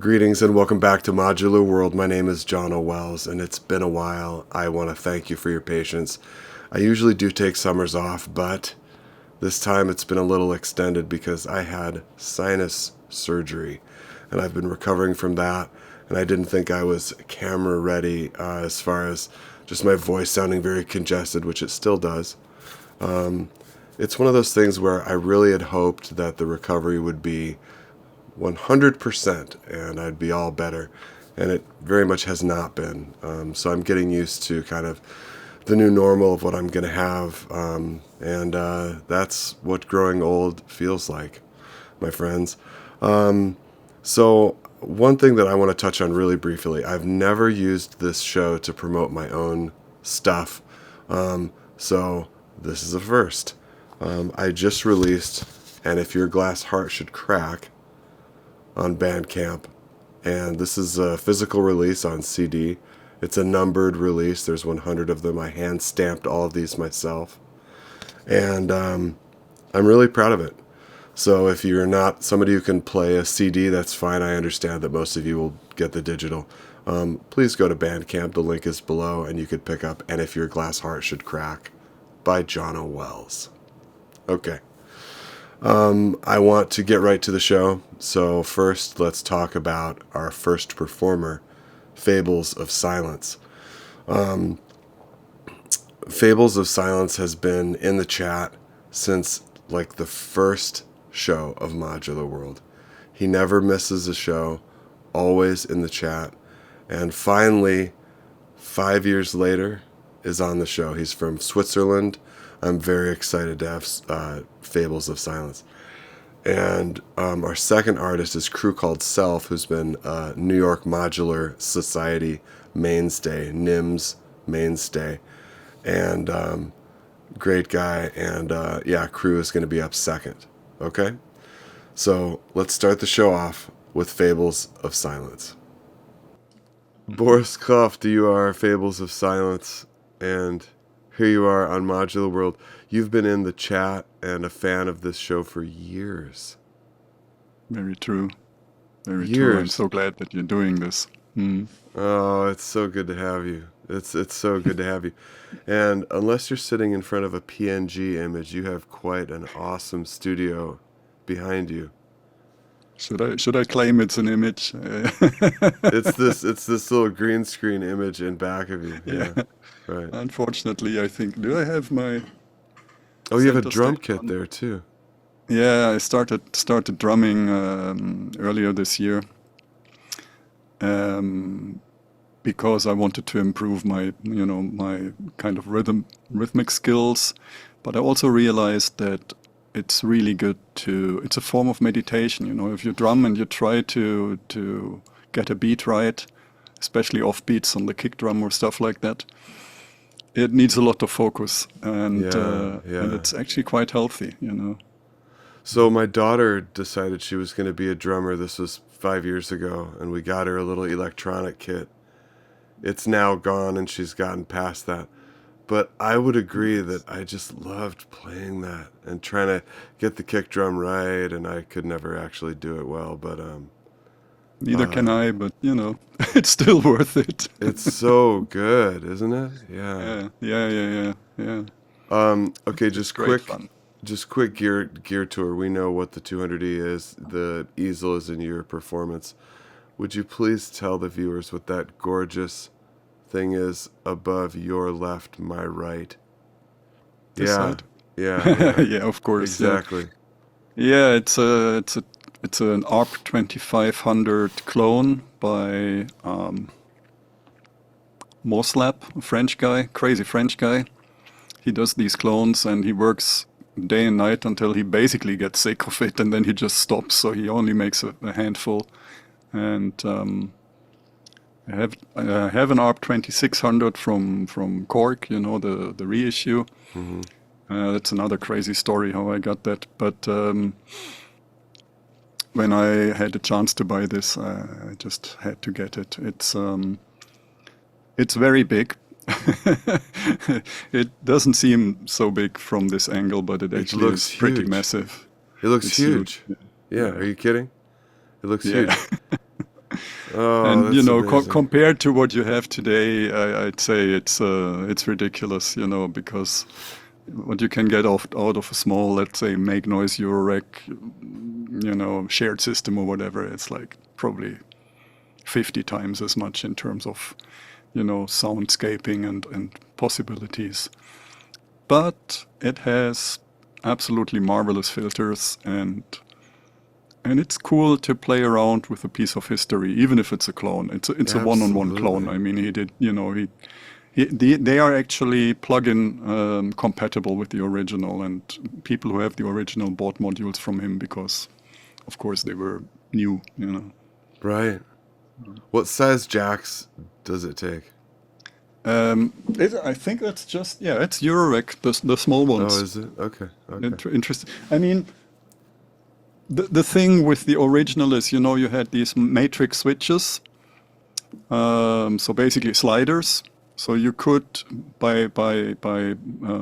Greetings and welcome back to Modular World. My name is Johno Wells, and it's been a while. I want to thank you for your patience. I usually do take summers off, but this time it's been a little extended because I had sinus surgery, and I've been recovering from that, and I didn't think I was camera ready as far as just my voice sounding very congested, which it still does. It's one of those things where I really had hoped that the recovery would be 100% and I'd be all better, and it very much has not been. So I'm getting used to kind of the new normal of what I'm going to have, and that's what growing old feels like, my friends. So one thing that I want to touch on really briefly, I've never used this show to promote my own stuff, so this is a first. I just released And If Your Glass Heart Should Crack on Bandcamp, and this is a physical release on CD. It's a numbered release. There's 100 of them. I hand stamped all of these myself, and I'm really proud of it. So if you're not somebody who can play a CD, that's fine. I understand that most of you will get the digital. Please go to Bandcamp. The link is below, and you could pick up And If Your Glass Heart Should Crack by Johno Wells. Okay. I want to get right to the show. So first, let's talk about our first performer, Fables of Silence. Fables of Silence has been in the chat since like the first show of Modular World. He never misses a show, always in the chat. And finally, 5 years later, is on the show. He's from Switzerland. I'm very excited to have Fables of Silence. And our second artist is Crew Called Self, who's been New York Modular Society mainstay, NIMS mainstay, and great guy. And Crew is going to be up second. Okay? So let's start the show off with Fables of Silence. Boris Kloft, you are Fables of Silence, and here you are on Modular World. You've been in the chat and a fan of this show for years. Very true. Very Years. true. I'm so glad that you're doing this. Oh, it's so good to have you. It's so good to have you. And unless you're sitting in front of a PNG image, you have quite an awesome studio behind you. Should I claim it's an image? It's this little green screen image in back of you. Yeah. Right. Unfortunately, I think. Do I have my? Oh, you have a center drum stage kit on? there too. Yeah, I started drumming earlier this year because I wanted to improve my my kind of rhythmic skills, but I also realized that it's really good it's a form of meditation. If you drum and you try to get a beat right, especially off beats on the kick drum or stuff like that, it needs a lot of focus, and it's actually quite healthy. So my daughter decided she was going to be a drummer. This was 5 years ago, and we got her a little electronic kit. It's now gone, and she's gotten past that. But I would agree that I just loved playing that and trying to get the kick drum right, and I could never actually do it well. But Neither can I, but it's still worth it. it's so good, isn't it? Yeah. Yeah. Okay, It's just great quick. fun. Just quick gear tour. We know what the 200E is. The easel is in your performance. Would you please tell the viewers what that gorgeous thing is above your left, my right? This side? Yeah. Yeah, of course. Exactly. Yeah, it's an ARP 2500 clone by Moslap, a French guy, crazy French guy. He does these clones and he works day and night until he basically gets sick of it, and then he just stops. So he only makes a handful. And I have an ARP 2600 from Cork, the reissue. Mm-hmm. That's another crazy story how I got that. But when I had a chance to buy this, I just had to get it. It's very big. It doesn't seem so big from this angle, but it actually looks is pretty huge. massive. It looks It's huge. huge. Yeah, are you kidding? It looks Yeah. huge. Oh, And you that's know, amazing. compared to what you have today, I'd say it's ridiculous. You know, because what you can get out of a small, let's say, make noise Eurorack, you know, shared system or whatever, it's like probably 50 times as much in terms of, you know, soundscaping and possibilities. But it has absolutely marvelous filters, and it's cool to play around with a piece of history, even if it's a clone. It's a one-on-one clone. Absolutely. I mean, he did, you know, they are actually plug-in compatible with the original, and people who have the original bought modules from him because, of course, they were new, you know. Right. What size jacks does it take? I think that's just, yeah, it's Eurorack, the small Oh, ones. is it? Okay. Okay. Interesting. I mean, the thing with the original is, you know, you had these matrix switches, so basically sliders. So you could, by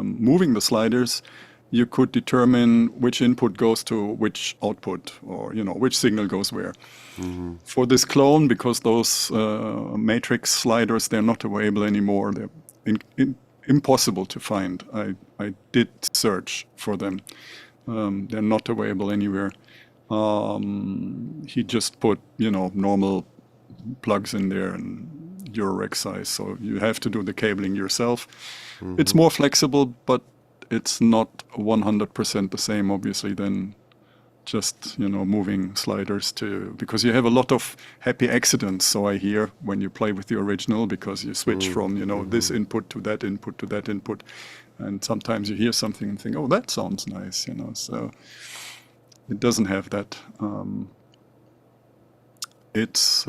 moving the sliders, you could determine which input goes to which output, or you know, which signal goes where. Mm-hmm. For this clone, because those matrix sliders, they're not available anymore. They're impossible to find. I did search for them. They're not available anywhere. He just put, you know, normal plugs in there and Eurorack size, so you have to do the cabling yourself. It's Mm-hmm. more flexible, but it's not 100% the same, obviously, than just, you know, moving sliders to, because you have a lot of happy accidents, so I hear, when you play with the original, because you switch from, you know, this Mm-hmm. input to that input to that input, and sometimes you hear something and think, oh, that sounds nice, you know, so it doesn't have that. It's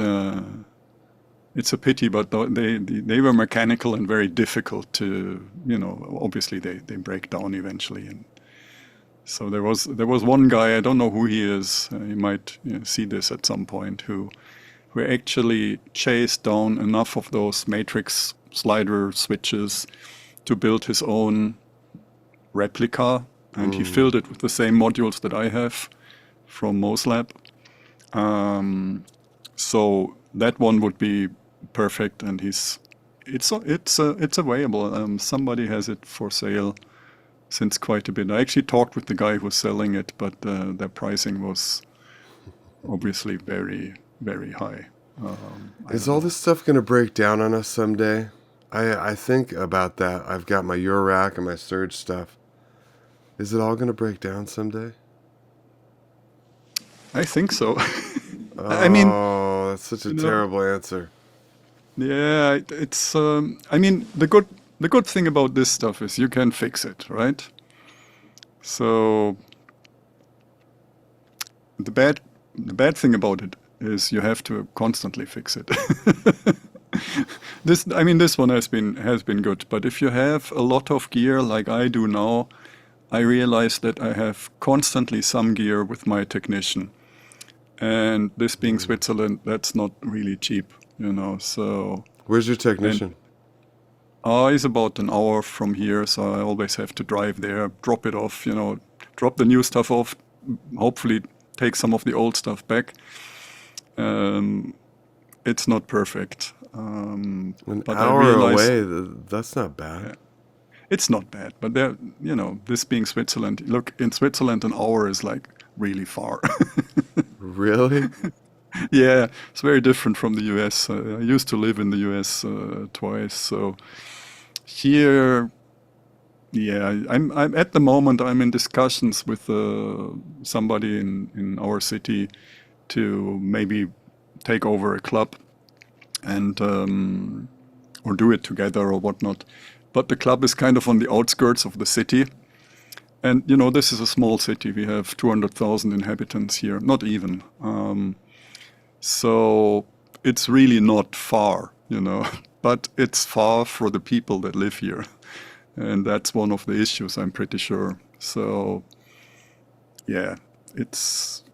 it's a pity, but they were mechanical and very difficult to, you know, obviously they break down eventually. And so there was one guy, I don't know who he is, you might, you know, see this at some point, who actually chased down enough of those matrix slider switches to build his own replica, and he Mm-hmm. filled it with the same modules that I have from MoSlab. So that one would be perfect, and it's available. Somebody has it for sale since quite a bit. I actually talked with the guy who was selling it, but their pricing was obviously very, very high. I Is don't all know. this stuff going to break down on us someday? I think about that. I've got my Eurorack and my Surge stuff. Is it all going to break down someday? I think so. I mean, Oh, that's such a you know, terrible answer. yeah, it's. I mean, the good thing about this stuff is you can fix it, right? So the bad thing about it is you have to constantly fix it. This one has been good, but if you have a lot of gear like I do now, I realize that I have constantly some gear with my technician. And this being Mm. Switzerland, that's not really cheap, you know. So, Where's your and technician? it's about an hour from here, so I always have to drive there, drop it off, you know, drop the new stuff off, hopefully take some of the old stuff back. Um, it's not perfect, An but I hour realize away? That's not bad. it's not bad. But there, you know, this being Switzerland, look, in Switzerland, an hour is like really far. Really? Yeah, it's very different from the US. I used to live in the US twice, so here, yeah, I'm at the moment I'm in discussions with somebody in our city to maybe take over a club and or do it together or whatnot. But the club is kind of on the outskirts of the city, and you know this is a small city. We have 200,000 inhabitants here, not even. So it's really not far, you know, but it's far for the people that live here. And that's one of the issues, I'm pretty sure. So, yeah, it's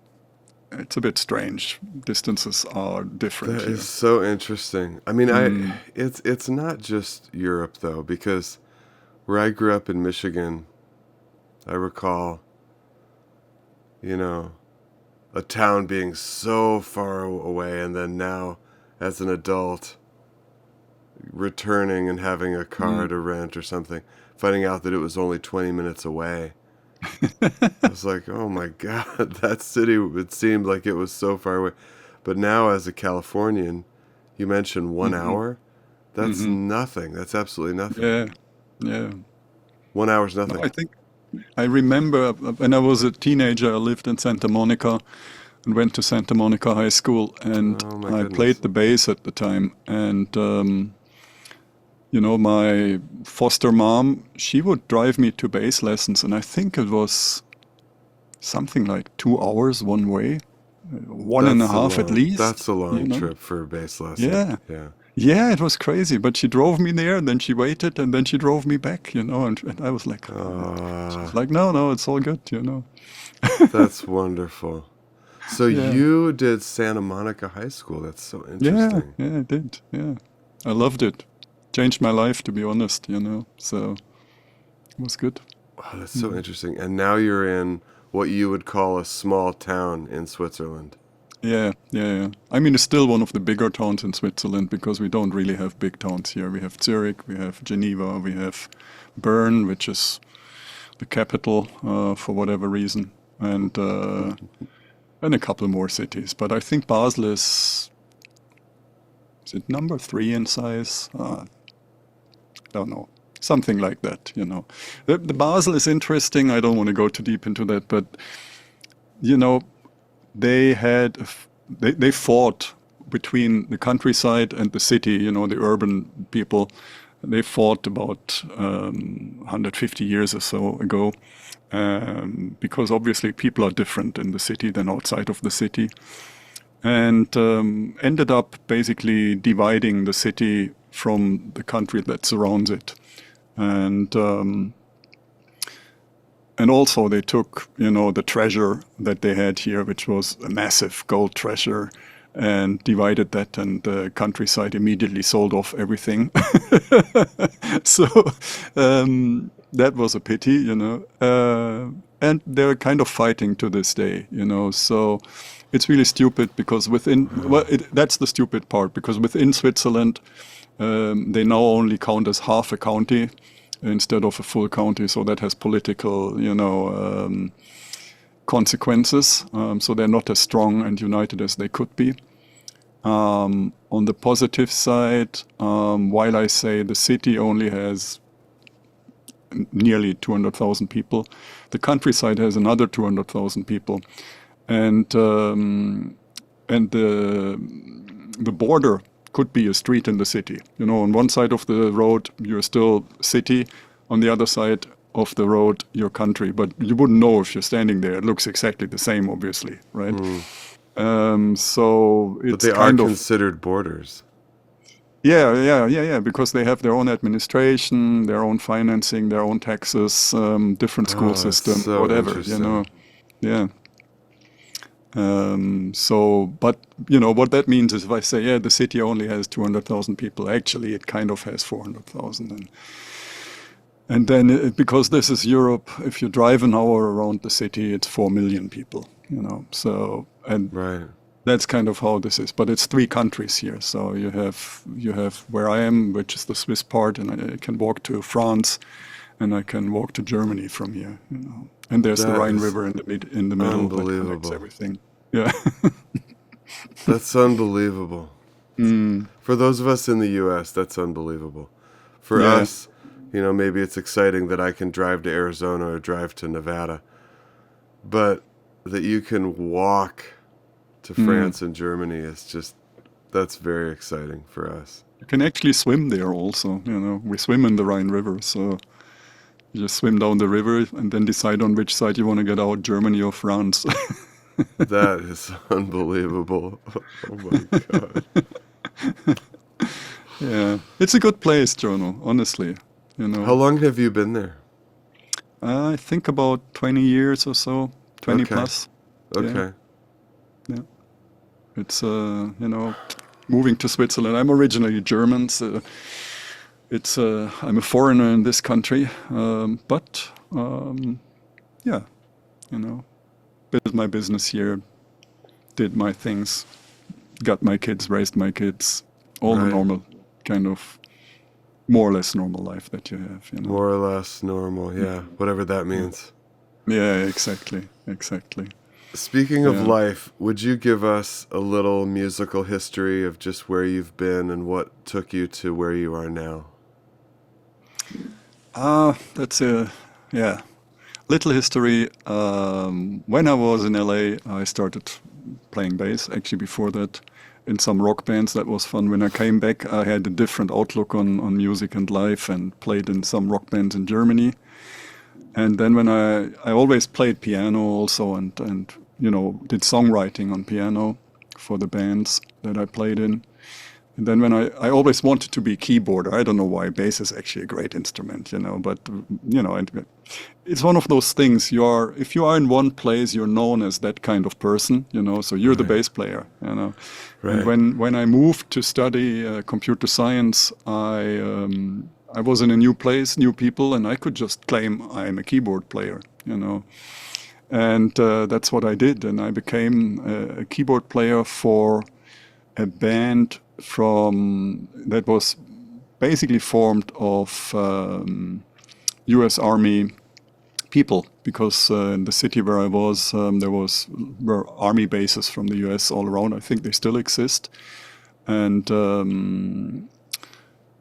it's a bit strange. Distances are different That is here. so interesting. I mean, Mm, it's not just Europe though, because where I grew up in Michigan, I recall, you know, a town being so far away, and then now as an adult, returning and having a car to rent or something, finding out that it was only 20 minutes away. I was like, oh my God, that city, it seemed like it was so far away. But now as a Californian, you mentioned 1 hour. That's nothing. That's absolutely nothing. Yeah, yeah. 1 hour's nothing. No, I remember when I was a teenager, I lived in Santa Monica and went to Santa Monica High School, and Oh my I goodness. played the bass at the time. And you know, my foster mom, she would drive me to bass lessons, and I think it was something like 2 hours one way, one and a half at least. That's a long you know? trip for a bass lesson. Yeah. Yeah. Yeah, it was crazy, but she drove me there, and then she waited, and then she drove me back, you know, and I was like, she was like, no, it's all good, you know. That's wonderful. So Yeah. you did Santa Monica High School. That's so Yeah, interesting. yeah, I did, yeah. I loved it. Changed my life, to be honest, you know, so it was good. Wow, that's so interesting. And now you're in what you would call a small town in Switzerland. Yeah. I mean, it's still one of the bigger towns in Switzerland because we don't really have big towns here. We have Zurich, we have Geneva, we have Bern, which is the capital for whatever reason, and a couple more cities. But I think Basel is it number 3 in size? Don't know. Something like that, you know. The Basel is interesting. I don't want to go too deep into that, but you know, they fought between the countryside and the city, you know, the urban people. They fought about 150 years or so ago, because obviously people are different in the city than outside of the city, and ended up basically dividing the city from the country that surrounds it. And also they took, you know, the treasure that they had here, which was a massive gold treasure, and divided that, and the countryside immediately sold off everything. So that was a pity, you know. And they're kind of fighting to this day, you know. So it's really stupid because that's the stupid part, because within Switzerland, they now only count as half a county instead of a full county, so that has political, you know, consequences. So they're not as strong and united as they could be. On the positive side, while I say the city only has nearly 200,000 people, the countryside has another 200,000 people, and the border could be a street in the city. You know, on one side of the road, you're still city. On the other side of the road, your country. But you wouldn't know if you're standing there. It looks exactly the same, obviously, right? So it's But they are considered borders. Yeah, because they have their own administration, their own financing, their own taxes, different school system, so whatever, you know. Yeah. So, but, you know, what that means is if I say, yeah, the city only has 200,000 people, actually it kind of has 400,000. And then, because this is Europe, if you drive an hour around the city, it's 4 million people, you know. So, and Right. that's kind of how this is. But it's 3 countries here. So you have where I am, which is the Swiss part, and I can walk to France, and I can walk to Germany from here, you know. And there's the That Rhine is River in the middle that connects unbelievable. everything. Yeah. That's unbelievable. For those of us in the U.S., that's unbelievable. For Yeah. us, you know, maybe it's exciting that I can drive to Arizona or drive to Nevada, but that you can walk to France and Germany is just, that's very exciting for us. You can actually swim there also, you know. We swim in the Rhine River, so you just swim down the river and then decide on which side you want to get out, Germany or France. That is unbelievable. Oh my God. Yeah. It's a good place, Johno, honestly, you know. How long have you been there? I think about 20 years or so, 20 Okay. plus. Okay. Yeah. It's, you know, moving to Switzerland. I'm originally German, so I'm a foreigner in this country. But, yeah, you know, built my business here, did my things, got my kids, raised my kids, all the Right. normal kind of more or less normal life that you have, you know. More or less normal, yeah, whatever that means. Yeah, exactly. Speaking of Yeah. life, would you give us a little musical history of just where you've been and what took you to where you are now? That's a, yeah, little history. When I was in LA, I started playing bass. Actually, before that, in some rock bands, that was fun. When I came back, I had a different outlook on music and life, and played in some rock bands in Germany. And then when I always played piano also, and you know, did songwriting on piano for the bands that I played in. And then when I always wanted to be a keyboarder. I don't know why. Bass is actually a great instrument, you know, but you know, it's one of those things. If you are in one place, you're known as that kind of person, you know. So you're the Right. bass player, you know. Right. And when I moved to study computer science, I was in a new place, new people, and I could just claim I'm a keyboard player, you know. And that's what I did, and I became a keyboard player for a band that was basically formed of U.S. Army people, because in the city where I was, were army bases from the U.S. all around. I think they still exist, and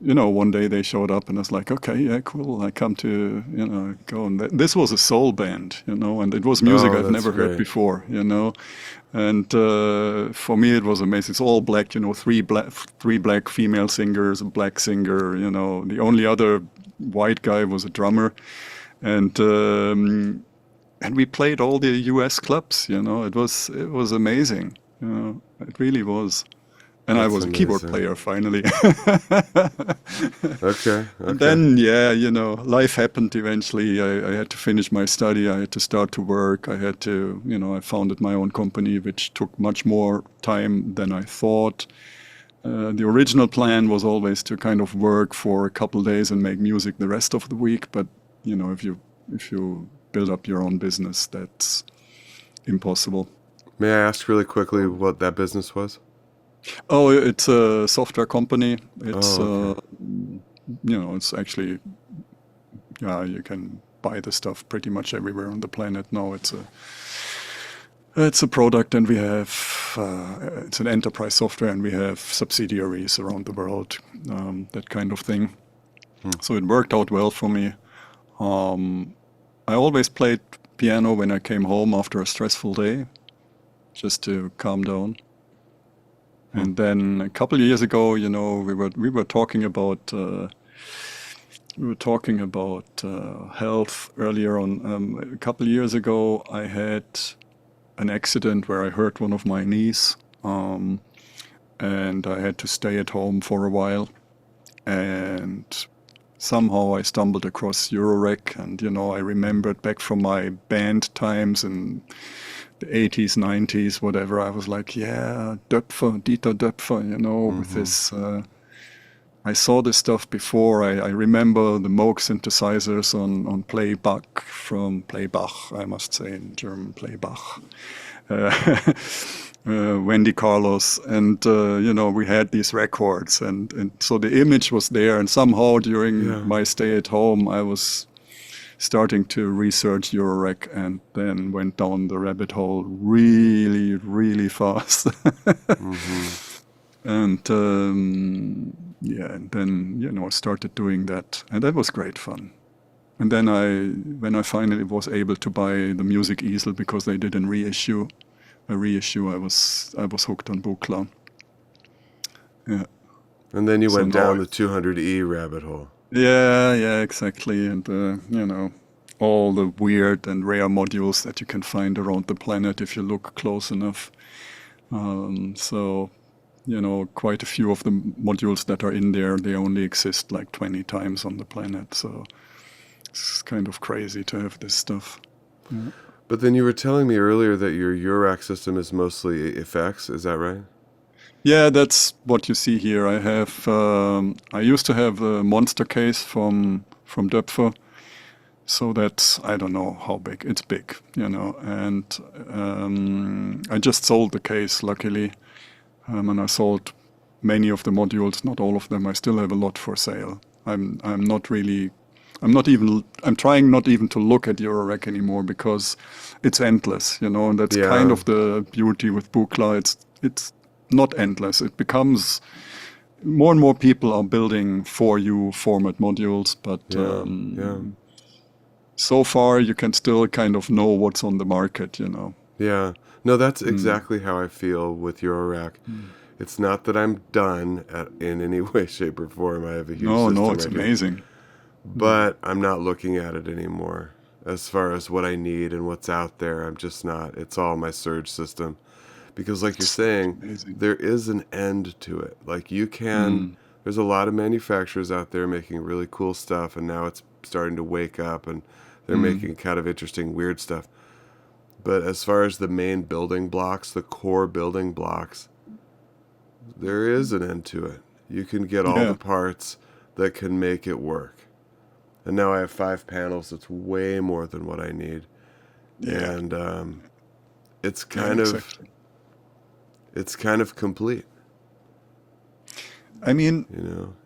you know, one day they showed up, and I was like, okay, yeah, cool. I come to, you know, go. And this was a soul band, you know, and it was music Oh, I've that's never heard great. before, you know. And for me, it was amazing. It's all black, you know, three black female singers, a black singer, you know. The only other white guy was a drummer, and we played all the U.S. clubs, you know. It was amazing, you know. It really was. And I That's was a keyboard amazing. player finally. Okay, And okay. then, yeah, you know, life happened eventually. I had to finish my study. I had to start to work. I had to, you know, I founded my own company, which took much more time than I thought. The original plan was always to kind of work for a couple days and make music the rest of the week. But, you know, if you build up your own business, that's impossible. May I ask really quickly what that business was? Oh, it's a software company. It's, Oh, okay. you know, it's actually, yeah, you can buy the stuff pretty much everywhere on the planet now. It's a product, and we have it's an enterprise software, and we have subsidiaries around the world, that kind of thing. Hmm. So it worked out well for me. I always played piano when I came home after a stressful day, just to calm down. Hmm. And then a couple of years ago, you know, we were talking about health earlier on. A couple of years ago, I had an accident where I hurt one of my knees, and I had to stay at home for a while. And somehow I stumbled across Eurorack, and you know, I remembered back from my band times in the 80s, 90s, whatever. I was like, yeah, Döpfer, Dieter Döpfer, you know, with Mm-hmm. this. I saw this stuff before. I remember the Moog synthesizers on Playbach, I must say in German, Playbach. Wendy Carlos, and you know, we had these records, and so the image was there, and somehow during Yeah. my stay at home, I was starting to research Eurorack, and then went down the rabbit hole really, really fast. Mm-hmm. And yeah, and then, you know, I started doing that, and that was great fun. And then when I finally was able to buy the music easel, because they did a reissue, I was hooked on Buchla. Yeah. And then you So went now, down the 200E rabbit hole. yeah, exactly, and you know, all the weird and rare modules that you can find around the planet if you look close enough. So, you know, quite a few of the modules that are in there, they only exist like 20 times on the planet. So it's kind of crazy to have this stuff. Yeah. But then you were telling me earlier that your Eurorack system is mostly effects. Is that right? Yeah, that's what you see here. I used to have a monster case from Döpfer. So that's, I don't know how big. It's big, you know. And I just sold the case, luckily. and I sold many of the modules, not all of them. I still have a lot for sale. I'm trying not even to look at Eurorack anymore because it's endless, and that's kind of the beauty with Buchla. It's not endless. It becomes more and more people are building for you format modules, but so far you can still kind of know what's on the market, Yeah. No, that's exactly how I feel with Eurorack. It's not that I'm done in any way, shape, or form. I have a huge system. No, it's amazing. But I'm not looking at it anymore. As far as what I need and what's out there, I'm just not. It's all my Surge system. Because like you're saying, there is an end to it. Like there's a lot of manufacturers out there making really cool stuff, and now it's starting to wake up, and they're making kind of interesting, weird stuff. But as far as the main building blocks, the core building blocks, there is an end to it. You can get all the parts that can make it work. And now I have 5 panels. It's way more than what I need. Yeah. And it's kind of complete. I mean,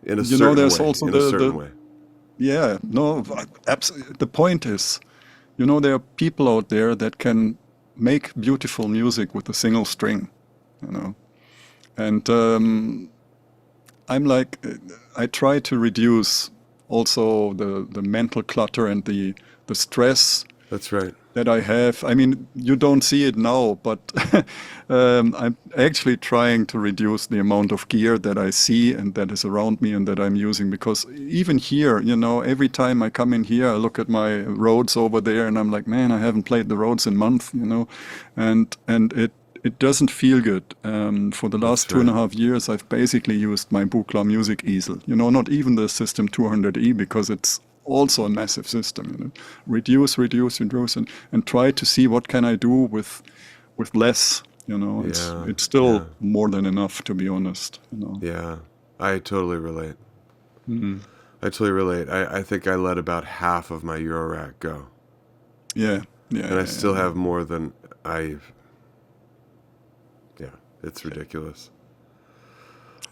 in a certain there's way. Also in a certain way. Yeah, no, absolutely. The point is, there are people out there that can make beautiful music with a single string, And I'm like, I try to reduce also the mental clutter and the stress. That's right. That I have. I mean, you don't see it now, but I'm actually trying to reduce the amount of gear that I see and that is around me and that I'm using. Because even here, every time I come in here, I look at my Rhodes over there and I'm like, man, I haven't played the Rhodes in months, and it doesn't feel good. For the last 2.5 years, I've basically used my Buchla music easel. Not even the System 200E, because it's also a massive system. Reduce, and try to see what can I do with less. It's still more than enough, to be honest. Yeah, I totally relate. I totally relate. I think I let about half of my Eurorack go. Yeah. And I still have more than I've. Yeah, it's ridiculous.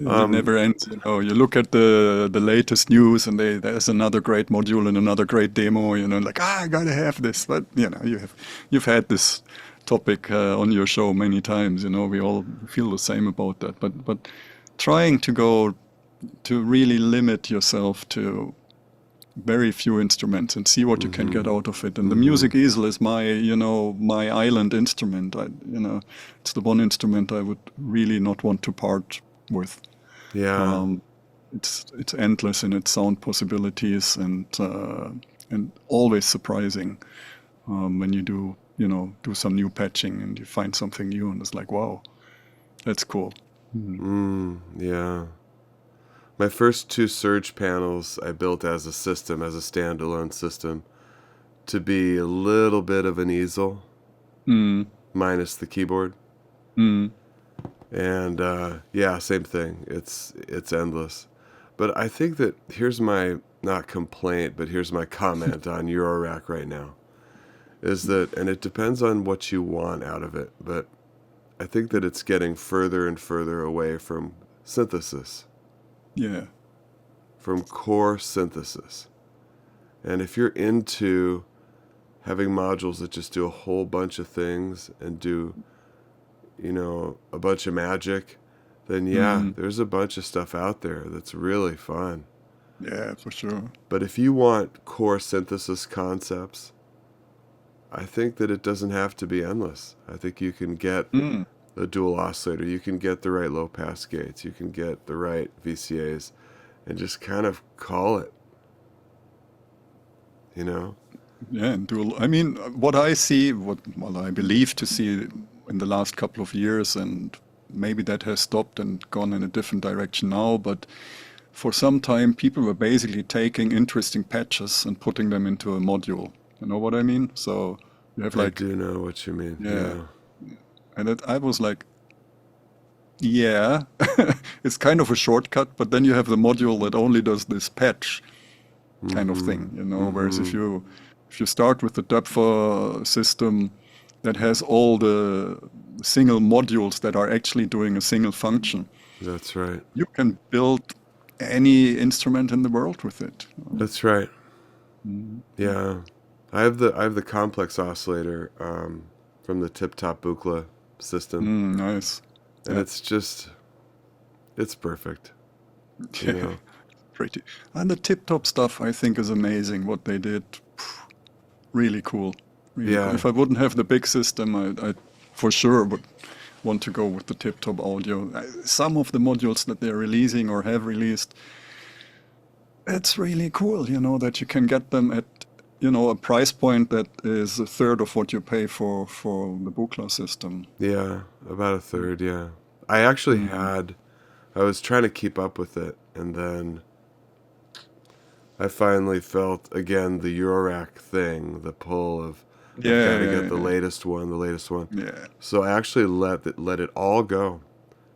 It never ends. You look at the latest news, and there's another great module and another great demo. Like I gotta have this. But you've had this topic on your show many times. We all feel the same about that. But trying to really limit yourself to very few instruments and see what you can get out of it. And the music easel is my island instrument. It's the one instrument I would really not want to part with. Yeah. It's endless in its sound possibilities and always surprising when you do some new patching and you find something new and it's like, wow, that's cool. Yeah. My first 2 Surge panels I built as a system, as a standalone system, to be a little bit of an easel, minus the keyboard. And same thing. It's endless. But I think that here's my, not complaint, but here's my comment on Eurorack right now, is that, and it depends on what you want out of it, but I think that it's getting further and further away from synthesis. Yeah. From core synthesis. And if you're into having modules that just do a whole bunch of things and do, a bunch of magic, then there's a bunch of stuff out there that's really fun. Yeah, for sure. But if you want core synthesis concepts, I think that it doesn't have to be endless. I think you can get a dual oscillator, you can get the right low pass gates, you can get the right VCAs, and just kind of call it. Yeah, and dual. I mean, what I see, I believe to see in the last couple of years, and maybe that has stopped and gone in a different direction now, but for some time people were basically taking interesting patches and putting them into a module. You know what I mean? So you have I do know what you mean. Yeah. And I was like, it's kind of a shortcut, but then you have the module that only does this patch kind of thing, Whereas if you start with the Döpfer system, that has all the single modules that are actually doing a single function. That's right. You can build any instrument in the world with it. That's right. Yeah. I have the complex oscillator from the tip-top Buchla system. Nice. And Yeah. it's perfect. You Yeah, know. pretty. And the tip-top stuff I think is amazing what they did. Really cool. Really cool. Yeah. If I wouldn't have the big system, I for sure would want to go with the tip-top audio. Some of the modules that they're releasing or have released, it's really cool, you know, that you can get them at, you know, a price point that is a third of what you pay for the Buchla system. Yeah, about a third, yeah. I actually I was trying to keep up with it, and then I finally felt, again, the Eurorack thing, the pull of I've got to get the latest one. Yeah. So I actually let it all go,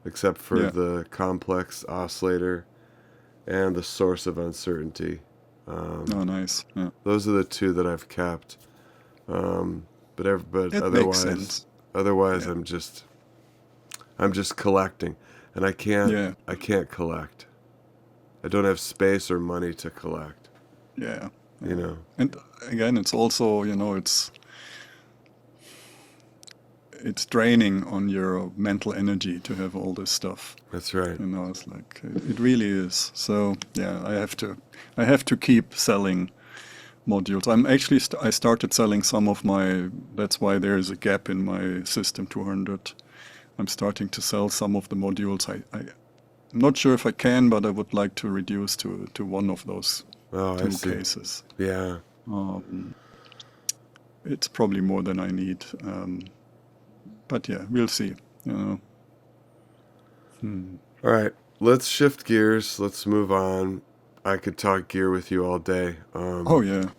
except for Yeah. the complex oscillator and the source of uncertainty. Oh, nice. Yeah. Those are the two that I've kept. But It makes sense. otherwise Yeah. I'm just collecting, and I can't collect. I don't have space or money to collect. Yeah. You know. And again, it's also, you know, it's draining on your mental energy to have all this stuff. That's right. You know, it's like it really is. So yeah, I have to keep selling modules. I'm actually I started selling some of my. That's why there is a gap in my System 200. I'm starting to sell some of the modules. I'm not sure if I can, but I would like to reduce to one of those Oh, I two see. cases. Yeah. It's probably more than I need. But yeah, we'll see. You know. All right. Let's shift gears. Let's move on. I could talk gear with you all day. Oh yeah.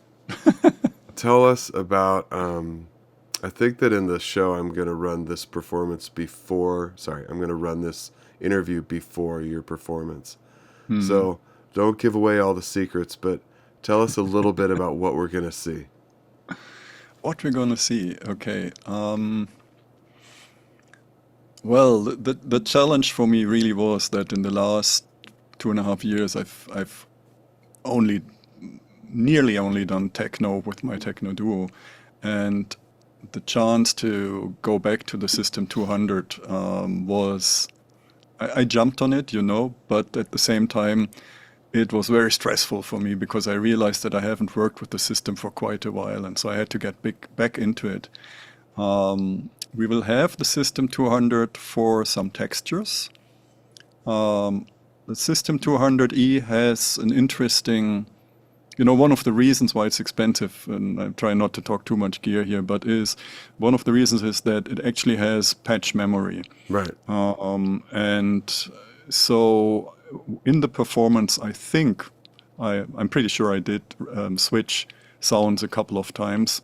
Tell us about. I think that in the show I'm going to run this performance before. Sorry, I'm going to run this interview before your performance. So don't give away all the secrets, but tell us a little bit about what we're going to see. What we're gonna see? Okay. Well, the challenge for me really was that in the last 2.5 years, I've nearly only done techno with my techno duo, and the chance to go back to the System 200 was I jumped on it, you know, but at the same time, it was very stressful for me because I realized that I haven't worked with the system for quite a while, and so I had to get back into it. We will have the System 200 for some textures. The System 200E has an interesting, you know, one of the reasons why it's expensive, and I'm trying not to talk too much gear here, but one of the reasons is that it actually has patch memory. Right. And so in the performance, I think, I'm pretty sure I did switch sounds a couple of times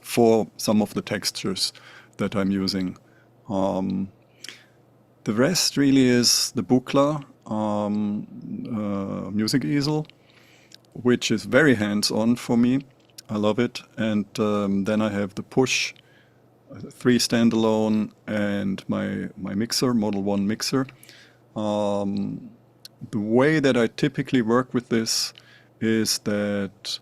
for some of the textures that I'm using. The rest really is the Buchla music easel, which is very hands-on for me. I love it. And then I have the Push 3 standalone and my mixer, Model 1 mixer. The way that I typically work with this is that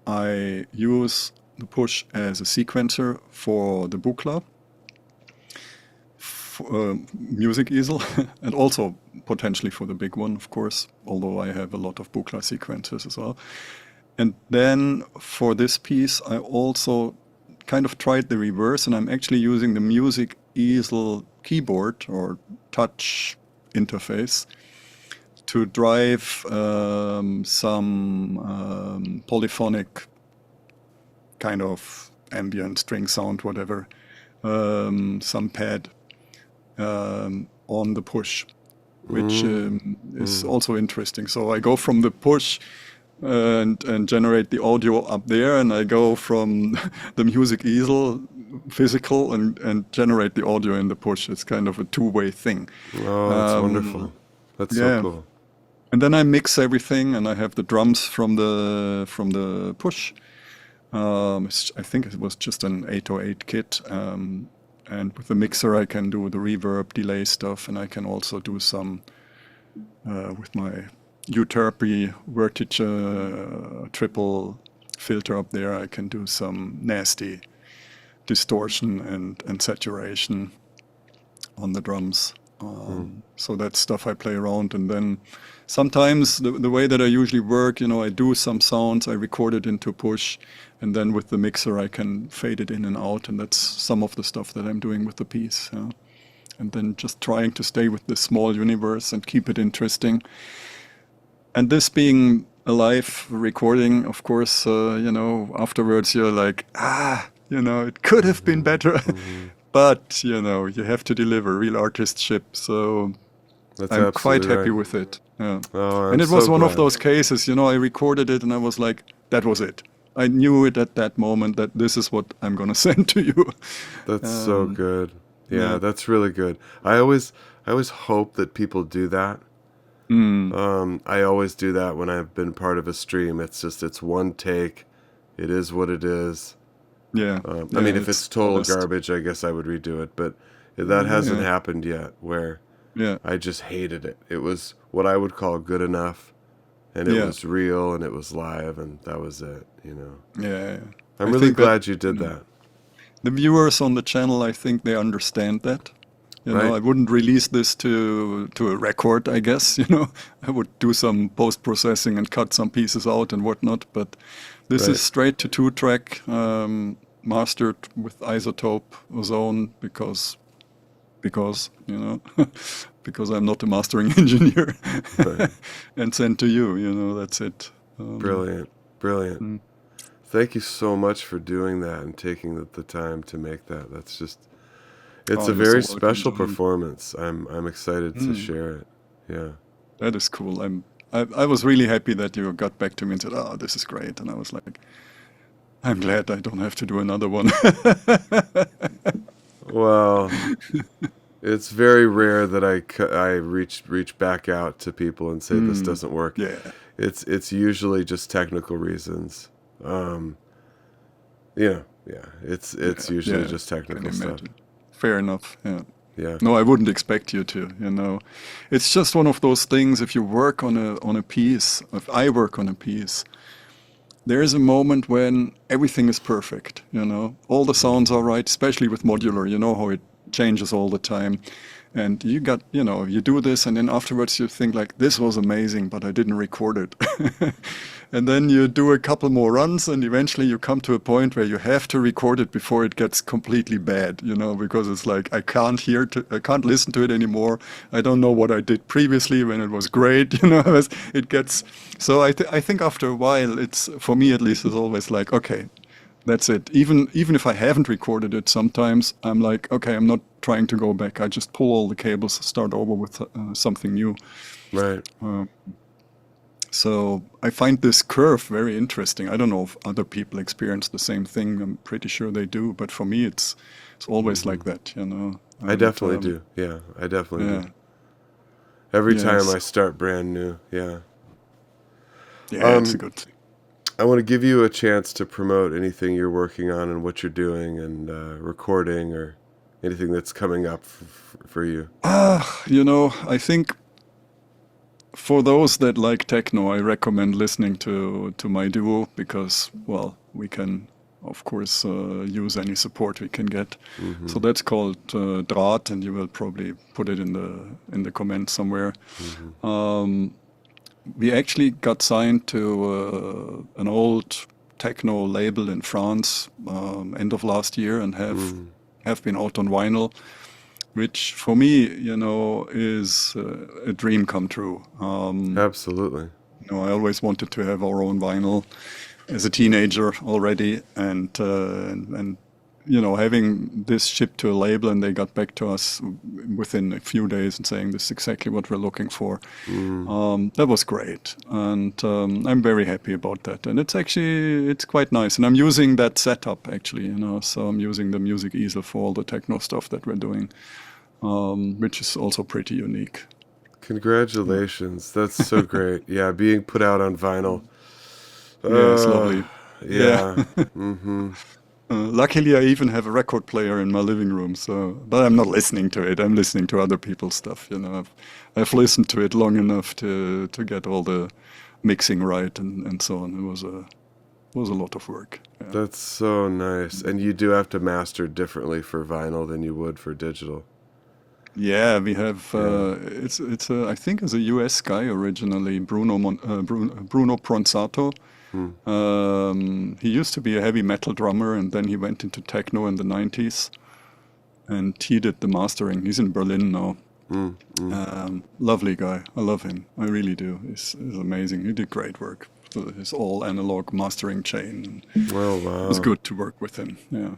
I use the Push as a sequencer for the Buchla music easel, and also potentially for the big one, of course, although I have a lot of Buchla sequencers as well. And then for this piece, I also kind of tried the reverse, and I'm actually using the music easel keyboard or touch interface to drive some polyphonic kind of ambient string sound, whatever, some pad on the Push, which is also interesting. So I go from the Push and generate the audio up there, and I go from the music easel physical and generate the audio in the Push. It's kind of a two-way thing. Oh, that's wonderful. That's yeah. so cool. And then I mix everything, and I have the drums from the Push. I think it was just an 808 kit. And with the mixer, I can do the reverb, delay stuff, and I can also do some with my Euterpe Vertige triple filter up there. I can do some nasty distortion and saturation on the drums. So that's stuff I play around, and then sometimes the way that I usually work, I do some sounds, I record it into push, and then with the mixer I can fade it in and out, and that's some of the stuff that I'm doing with the piece. And then just trying to stay with this small universe and keep it interesting. And this being a live recording, of course, afterwards you're like, it could have been better. But, you have to deliver real artistship. So I'm quite happy with it. Yeah. Oh, and it was one of those cases, I recorded it and I was like, that was it. I knew it at that moment that this is what I'm going to send to you. That's so good. Yeah, that's really good. I always hope that people do that. I always do that when I've been part of a stream. It's one take. It is what it is. Yeah. I mean, if it's total garbage, I guess I would redo it. But that hasn't happened yet, where I just hated it. It was what I would call good enough, and it was real, and it was live, and that was it. Yeah. I'm really glad you did that. The viewers on the channel, I think they understand that. I wouldn't release this to a record, I guess. I would do some post-processing and cut some pieces out and whatnot. But this is straight to 2-track, mastered with isotope ozone because because I'm not a mastering engineer, and sent to you. That's it. Brilliant. Thank you so much for doing that and taking the time to make that. That's just. It's a very special performance. I'm excited to share it. Yeah. That is cool. I was really happy that you got back to me and said, "Oh, this is great." And I was like, "I'm glad I don't have to do another one." Well, it's very rare that I reach back out to people and say this doesn't work. Yeah. It's usually just technical reasons. It's usually just technical stuff. Fair enough. Yeah. Yeah. No, I wouldn't expect you to. It's just one of those things. If you work on a piece, if I work on a piece, there is a moment when everything is perfect. All the sounds are right, especially with modular. You know how it changes all the time, and you do this, and then afterwards you think like, this was amazing, but I didn't record it. And then you do a couple more runs, and eventually you come to a point where you have to record it before it gets completely bad, because it's like, I can't listen to it anymore. I don't know what I did previously when it was great, it gets, so I think after a while, it's, for me at least, it's always like, okay, that's it. Even if I haven't recorded it, sometimes I'm like, okay, I'm not trying to go back. I just pull all the cables, start over with something new. Right. So I find this curve very interesting. I don't know if other people experience the same thing. I'm pretty sure they do, but for me, it's always like that. I definitely do. Yeah, I definitely do. Every time I start brand new. Yeah. Yeah, it's a good thing. I want to give you a chance to promote anything you're working on and what you're doing and recording or anything that's coming up for you. I think for those that like techno, I recommend listening to my duo because, well, we can, of course, use any support we can get. Mm-hmm. So that's called Draht, and you will probably put it in the comments somewhere. Mm-hmm. We actually got signed to an old techno label in France end of last year and have been out on vinyl, which for me, is a dream come true. Absolutely. I always wanted to have our own vinyl as a teenager already, and having this shipped to a label, and they got back to us within a few days and saying this is exactly what we're looking for. That was great, and I'm very happy about that. And it's quite nice. And I'm using that setup actually, so I'm using the music easel for all the techno stuff that we're doing, which is also pretty unique. Congratulations. That's so great. Yeah, being put out on vinyl. Yeah, it's lovely. Yeah. Mm-hmm. Luckily, I even have a record player in my living room, so but I'm not listening to it. I'm listening to other people's stuff. I've listened to it long enough to get all the mixing right and so on. It was a lot of work. Yeah. That's so nice. And you do have to master differently for vinyl than you would for digital. Yeah, we have. Yeah. I think it's a U.S. guy originally, Bruno Pronsato. Hmm. He used to be a heavy metal drummer, and then he went into techno in the '90s, and he did the mastering. He's in Berlin now. Mm, mm. Lovely guy. I love him. I really do. He's amazing. He did great work. So his all analog mastering chain. Oh, It was wow. good to work with him. Yeah.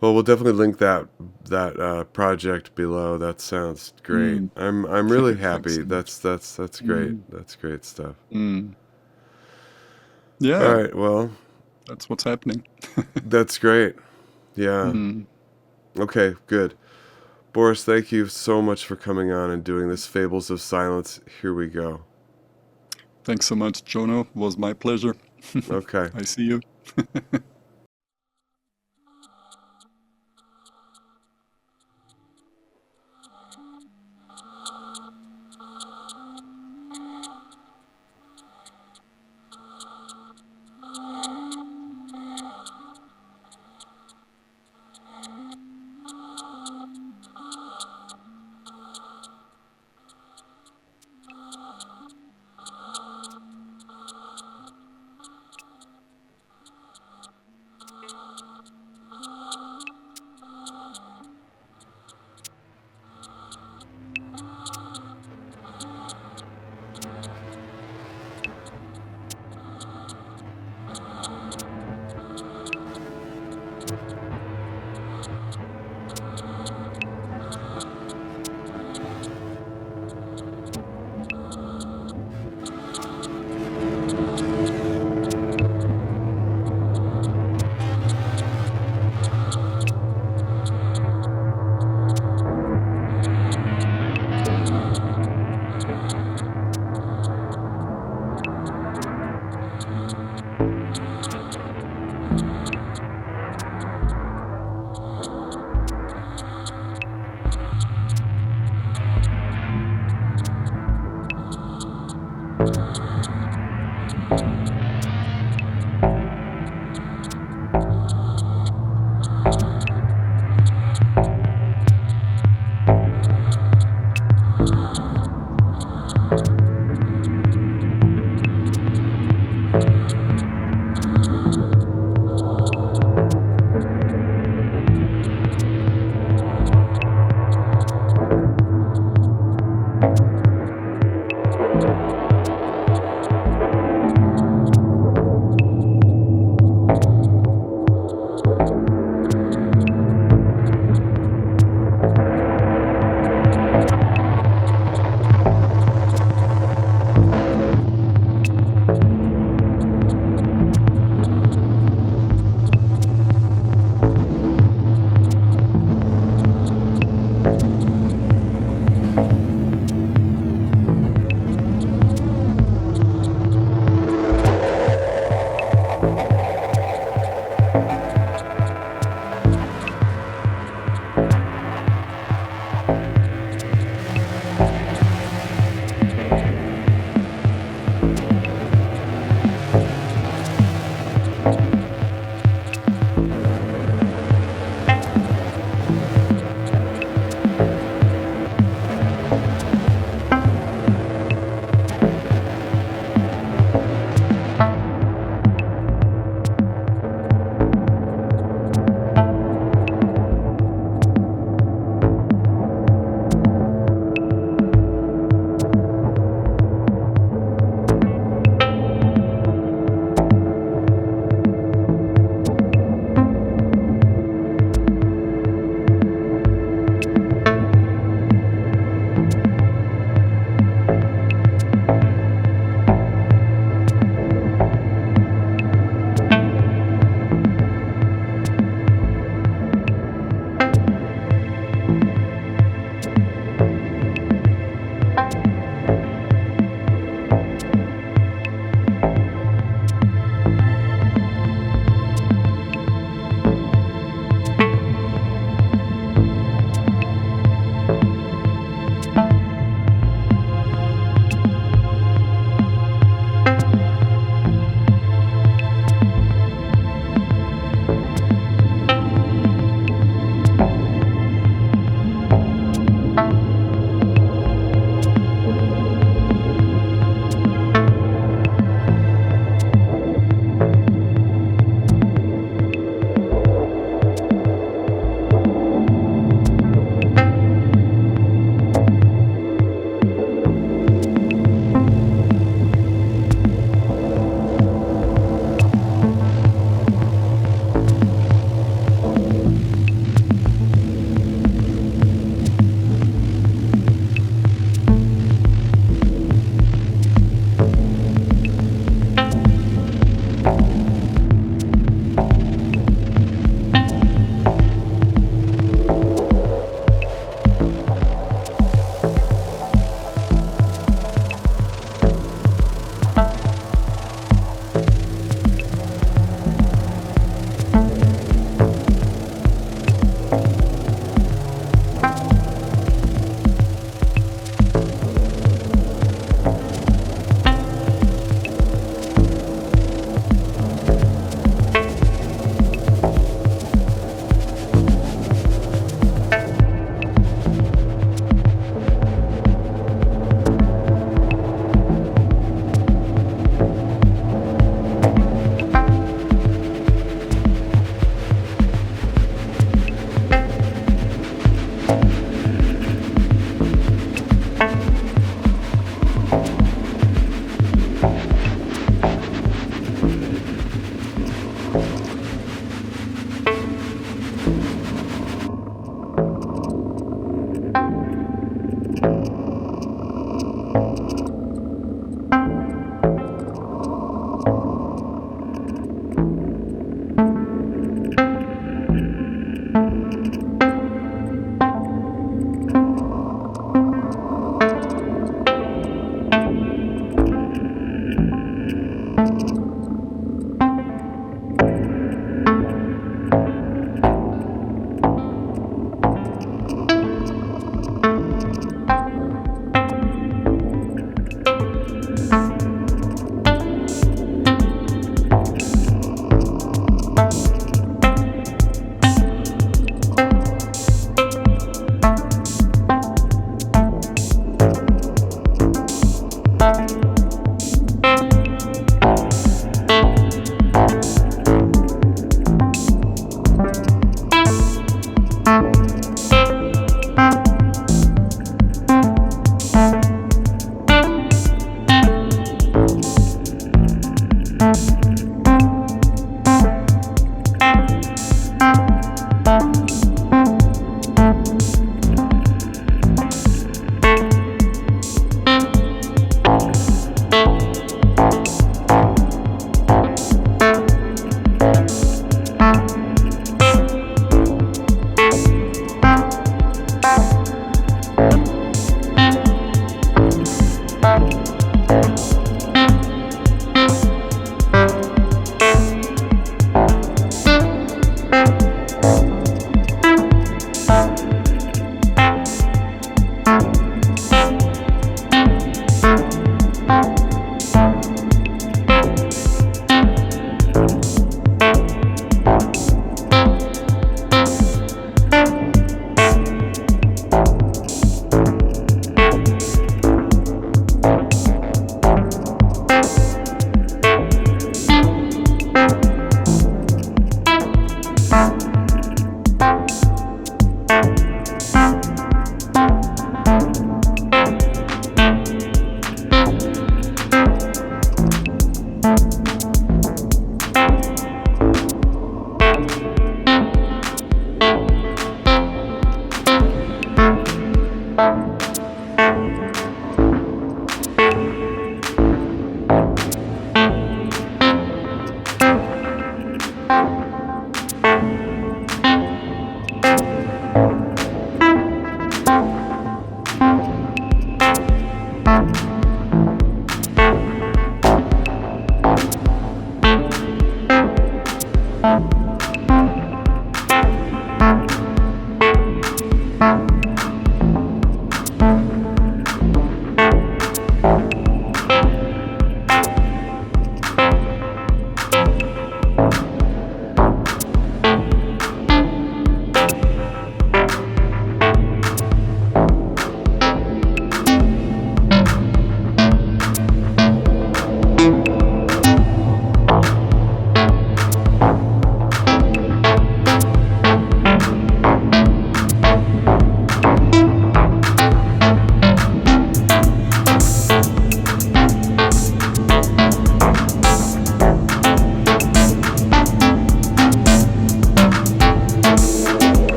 Well, we'll definitely link that project below. That sounds great. Mm. I'm really Thanks happy. so much. That's great. Mm. That's great stuff. Mm. All Yeah, right. Well, that's what's happening. that's great. Yeah. Mm. Okay. Good. Boris, thank you so much for coming on and doing this Fables of Silence. Here we go. Thanks so much, Johno. It was my pleasure. Okay. I see you.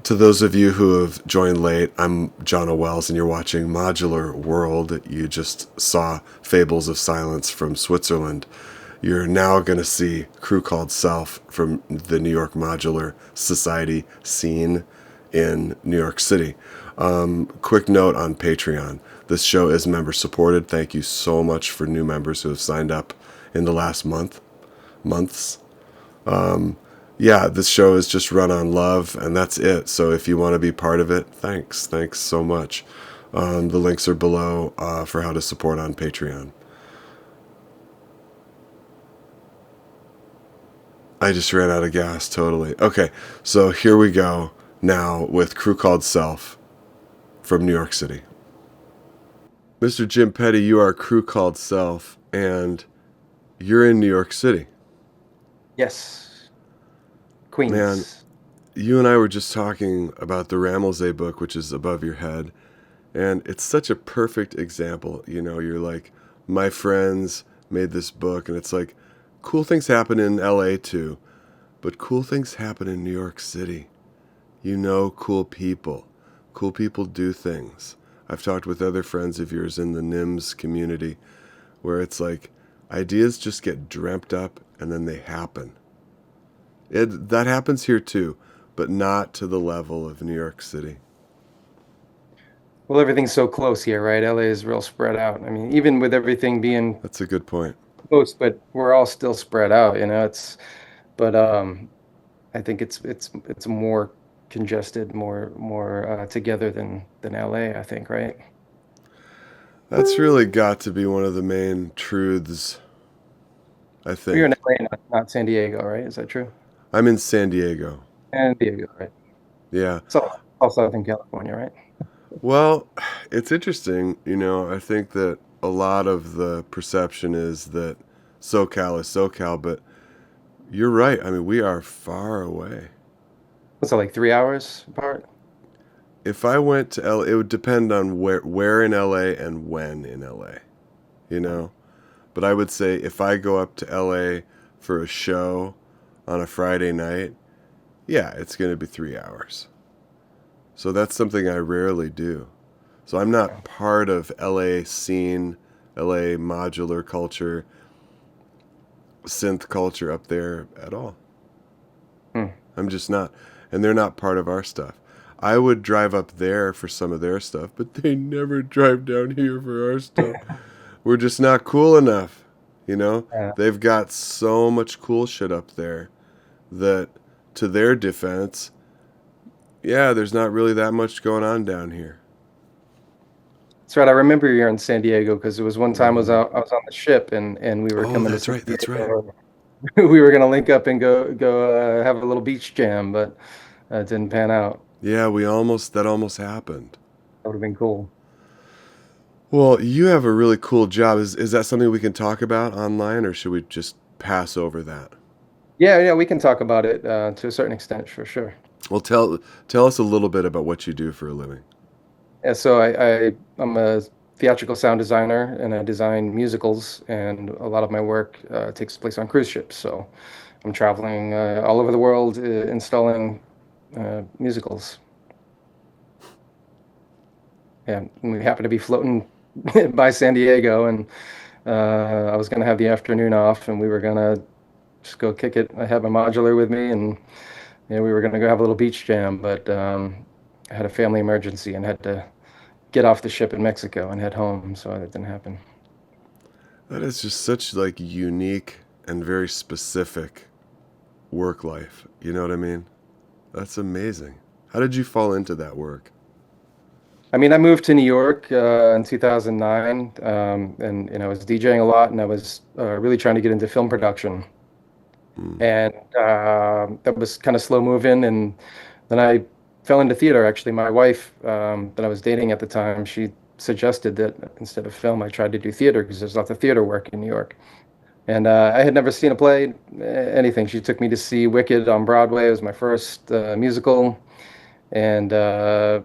To those of you who have joined late, I'm Johno Wells, and you're watching Modular World. You just saw Fables of Silence from Switzerland. You're now going to see Crew Called Self from the New York Modular Society scene in New York City. Quick note on Patreon. This show is member supported. Thank you so much for new members who have signed up in the last months. Yeah, this show is just run on love, and that's it. So if you want to be part of it, thanks so much. The links are below for how to support on Patreon. I just ran out of gas, totally. Okay, so here we go now with Crew Called Self from New York City. Mr. Jim Petty, you are Crew Called Self, and you're in New York City. Yes. Queens. Man, you and I were just talking about the Ramilzay book, which is above your head, and it's such a perfect example. You know, you're like, my friends made this book, and it's like, cool things happen in LA too, but cool things happen in New York City. You know, cool people do things. I've talked with other friends of yours in the NIMS community where it's like ideas just get dreamt up and then they happen. That happens here too, but not to the level of New York City. Well, everything's so close here, right? LA is real spread out. I mean, even with everything being That's a good point. close, but we're all still spread out, you know. But I think it's more congested, more together than LA, I think, right? That's really got to be one of the main truths, I think. You're in LA, not San Diego, right? Is that true? I'm in San Diego. San Diego, right? Yeah. It's all Southern California, right? Well, it's interesting, you know, I think that a lot of the perception is that SoCal is SoCal, but you're right. I mean, we are far away. What's it, like 3 hours apart? If I went to LA, it would depend on where in LA and when in LA, you know? But I would say if I go up to LA for a show on a Friday night, yeah, it's going to be 3 hours. So that's something I rarely do. So I'm not part of LA scene, LA modular culture, synth culture up there at all. I'm just not. And they're not part of our stuff. I would drive up there for some of their stuff, but they never drive down here for our stuff. We're just not cool enough, you know? Yeah. They've got so much cool shit up there that, to their defense, yeah, there's not really that much going on down here. That's right. I remember you're in San Diego because it was one time I was on the ship and we were coming to San That's right. Diego. We were gonna link up and go have a little beach jam, but it didn't pan out. Yeah, that almost happened. That would have been cool. Well, you have a really cool job. Is that something we can talk about online, or should we just pass over that? Yeah, we can talk about it to a certain extent for sure. Well, tell us a little bit about what you do for a living. Yeah, so I'm a theatrical sound designer and I design musicals, and a lot of my work takes place on cruise ships. So I'm traveling all over the world installing musicals. And we happen to be floating by San Diego, and I was going to have the afternoon off, and we were going to just go kick it. I had my modular with me, and we were going to go have a little beach jam, but I had a family emergency and had to get off the ship in Mexico and head home, so that didn't happen. That is just such like unique and very specific work life. You know what I mean? That's amazing. How did you fall into that work? I mean, I moved to New York in 2009, and I was DJing a lot, and I was really trying to get into film production. And that was kind of slow moving, and then I fell into theater. Actually, my wife that I was dating at the time, she suggested that instead of film, I tried to do theater because there's lots of theater work in New York. And I had never seen a play, anything. She took me to see Wicked on Broadway. It was my first musical, and I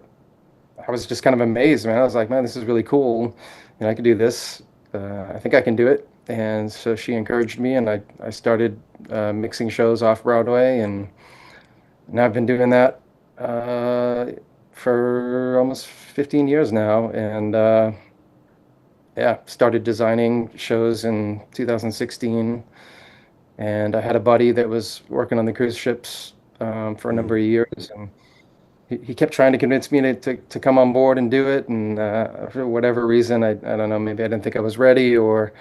was just kind of amazed, man. I was like, man, this is really cool. I could do this. I think I can do it. And so she encouraged me, and I started mixing shows off Broadway, and now I've been doing that uh, for almost 15 years now, and yeah, started designing shows in 2016. And I had a buddy that was working on the cruise ships for a number Mm. of years, and he kept trying to convince me to come on board and do it. And for whatever reason, I don't know, maybe I didn't think I was ready or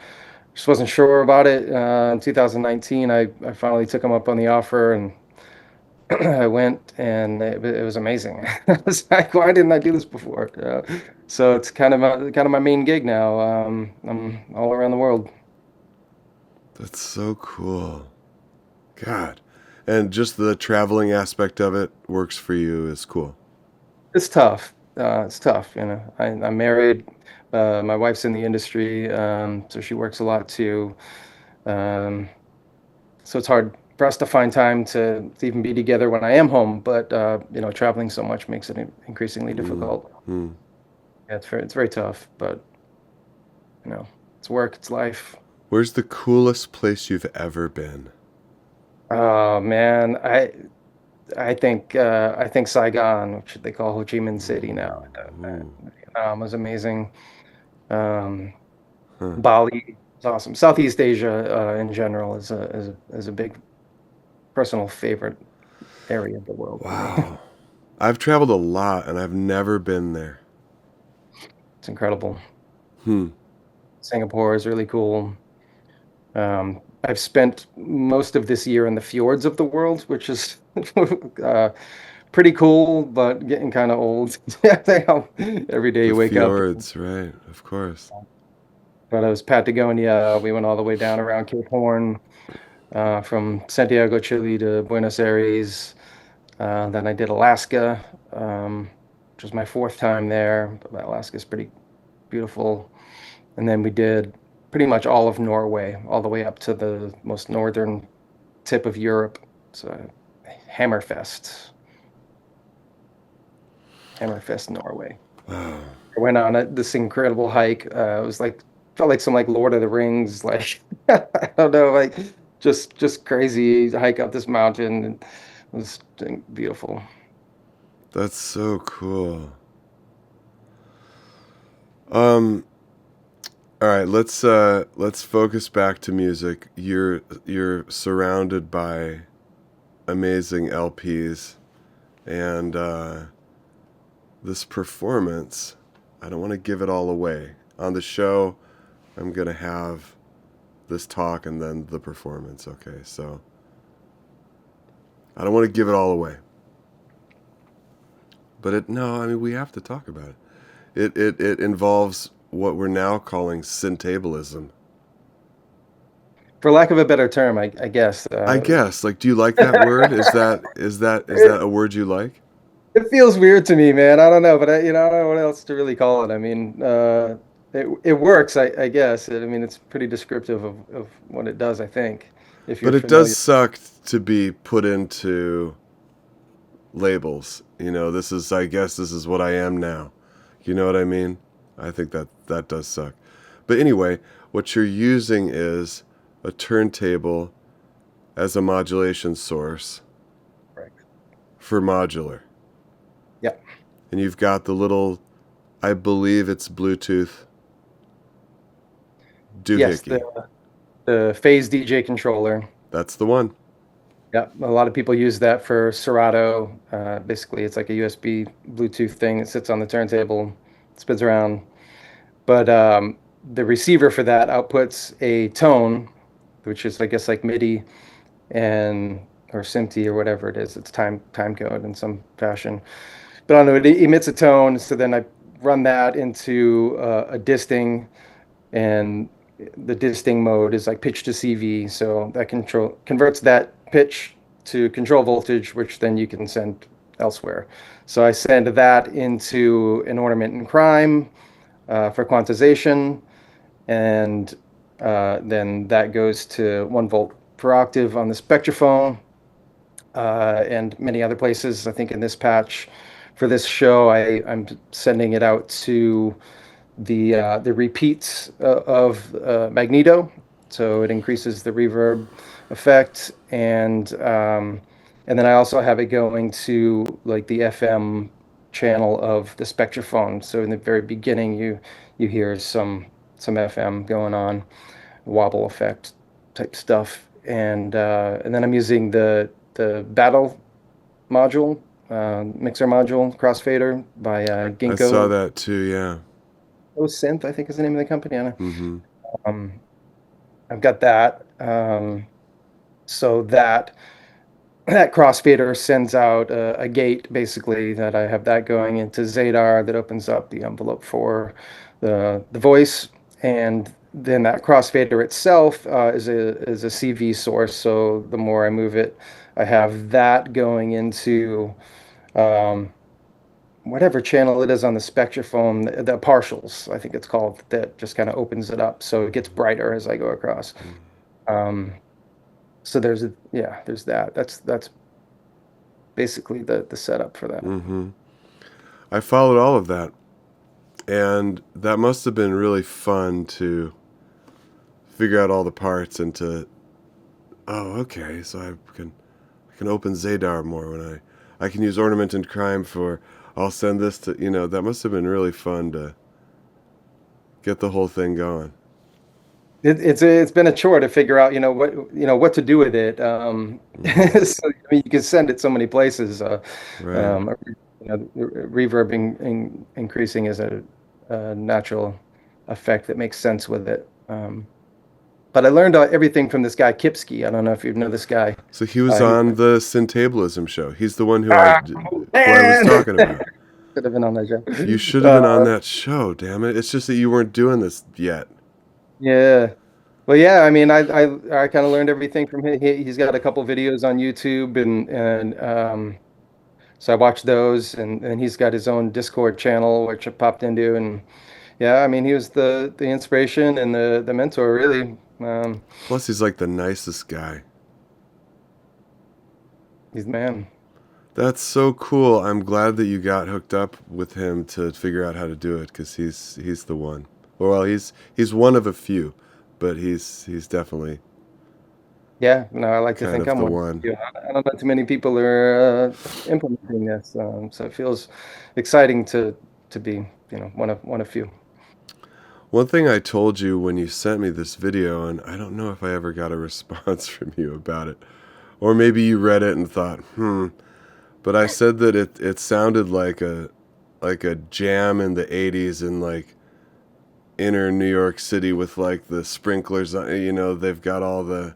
just wasn't sure about it. In 2019, I finally took him up on the offer, and I went, and it was amazing. I was like, why didn't I do this before? So it's kind of my main gig now. I'm all around the world. That's so cool. God. And just the traveling aspect of it works for you is cool. It's tough. It's tough. I'm married. My wife's in the industry, so she works a lot too. Um, so it's hard for us to find time to even be together when I am home. But traveling so much makes it increasingly Mm. difficult. Mm. Yeah, it's very tough. But you know, it's work, it's life. Where's the coolest place you've ever been? Oh man, I think Saigon, which they call Ho Chi Minh City now. Ooh. Was amazing. Um, Huh. Bali is awesome. Southeast Asia in general is a big personal favorite area of the world for me. Wow. I've traveled a lot and I've never been there. It's incredible. Hmm. Singapore is really cool. I've spent most of this year in the fjords of the world, which is pretty cool, but getting kind of old. Every day The you wake up. fjords, right? Of course. But it was Patagonia. We went all the way down around Cape Horn, from Santiago, Chile to Buenos Aires. Then I did Alaska, which was my fourth time there. But Alaska's pretty beautiful. And then we did pretty much all of Norway, all the way up to the most northern tip of Europe. So Hammerfest, Hammerfest, Norway. Wow. I went on this incredible hike. It was like felt like some like Lord of the Rings, like I don't know, like just crazy hike up this mountain. And it was beautiful. That's so cool. Um, all right, let's focus back to music. You're surrounded by amazing LPs and this performance. I don't want to give it all away. On the show, I'm going to have this talk and then the performance, okay? So I don't want to give it all away. But no, I mean we have to talk about it. It involves what we're now calling Syntablism. For lack of a better term, I guess. I guess. Like, do you like that word? Is that It, a word you like? it feels weird to me, man. I don't know, but I don't know what else to really call it. I mean, it works, I guess. I mean, it's pretty descriptive of what it does, I think, if you're But it does familiar. suck to be put into labels. I guess this is what I am now. You know what I mean? I think that does suck. But anyway, what you're using is a turntable as a modulation source Right. for modular. Yeah. And you've got the little, I believe it's Bluetooth Yes, doohickey. the phase DJ controller. That's the one. Yeah, a lot of people use that for Serato. Basically, it's like a USB Bluetooth thing that sits on the turntable, spins around. But the receiver for that outputs a tone, which is, I guess, like MIDI and or SMPTE or whatever it is. It's time code in some fashion. But I don't know, it emits a tone. So then I run that into a disting, and the disting mode is like pitch to CV. So that converts that pitch to control voltage, which then you can send elsewhere. So I send that into an ornament in crime for quantization, and then that goes to 1 volt per octave on the spectrophone, and many other places. I think in this patch for this show, I'm sending it out to the repeats of Magneto, so it increases the reverb effect, and And then I also have it going to like the FM channel of the Spectrophone. So in the very beginning, you hear some FM going on, wobble effect type stuff, and then I'm using the battle module, mixer module crossfader by I saw Ginkgo. that too, yeah. Oh, Synth, I think is the name of the company. I don't Mm-hmm. know. I've got that. So that crossfader sends out a gate basically that I have that going into Zadar that opens up the envelope for the voice, and then that crossfader itself is a CV source. So the more I move it, I have that going into um, whatever channel it is on the Spectrophone, the partials, I think it's called, that just kind of opens it up so it gets brighter as I go across. Um, so there's that. That's basically the setup for that. Mm-hmm. I followed all of that, and that must have been really fun to figure out all the parts and to, oh, okay, so I can open Zadar more when I can use Ornament and Crime for, I'll send this to, that must have been really fun to get the whole thing going. It's been a chore to figure out, what to do with it. Mm-hmm. So, I mean, you can send it so many places. Right. Um, Reverb increasing is a natural effect that makes sense with it. But I learned everything from this guy Kipsky. I don't know if you know this guy. So he was He, on the Syntablism show. He's the one ah, who I was man, talking about. should have been on that You show. should have been on that show, damn it. It's just that you weren't doing this yet. Yeah. Well, yeah, I mean, I kind of learned everything from him. He's got a couple videos on YouTube, and so I watched those, and he's got his own Discord channel, which I popped into, and yeah, I mean, he was the inspiration and the mentor, really. Plus, he's like the nicest guy. He's the man. That's so cool. I'm glad that you got hooked up with him to figure out how to do it because he's the one. Well, he's one of a few, but he's definitely Yeah, no, I like to kind think of I'm the one. one. Yeah, I don't know too many people are implementing this, so it feels exciting to be, one of few. One thing I told you when you sent me this video, and I don't know if I ever got a response from you about it, or maybe you read it and thought, but I said that it sounded like a jam in the 80s in like inner New York City with like the sprinklers, they've got all the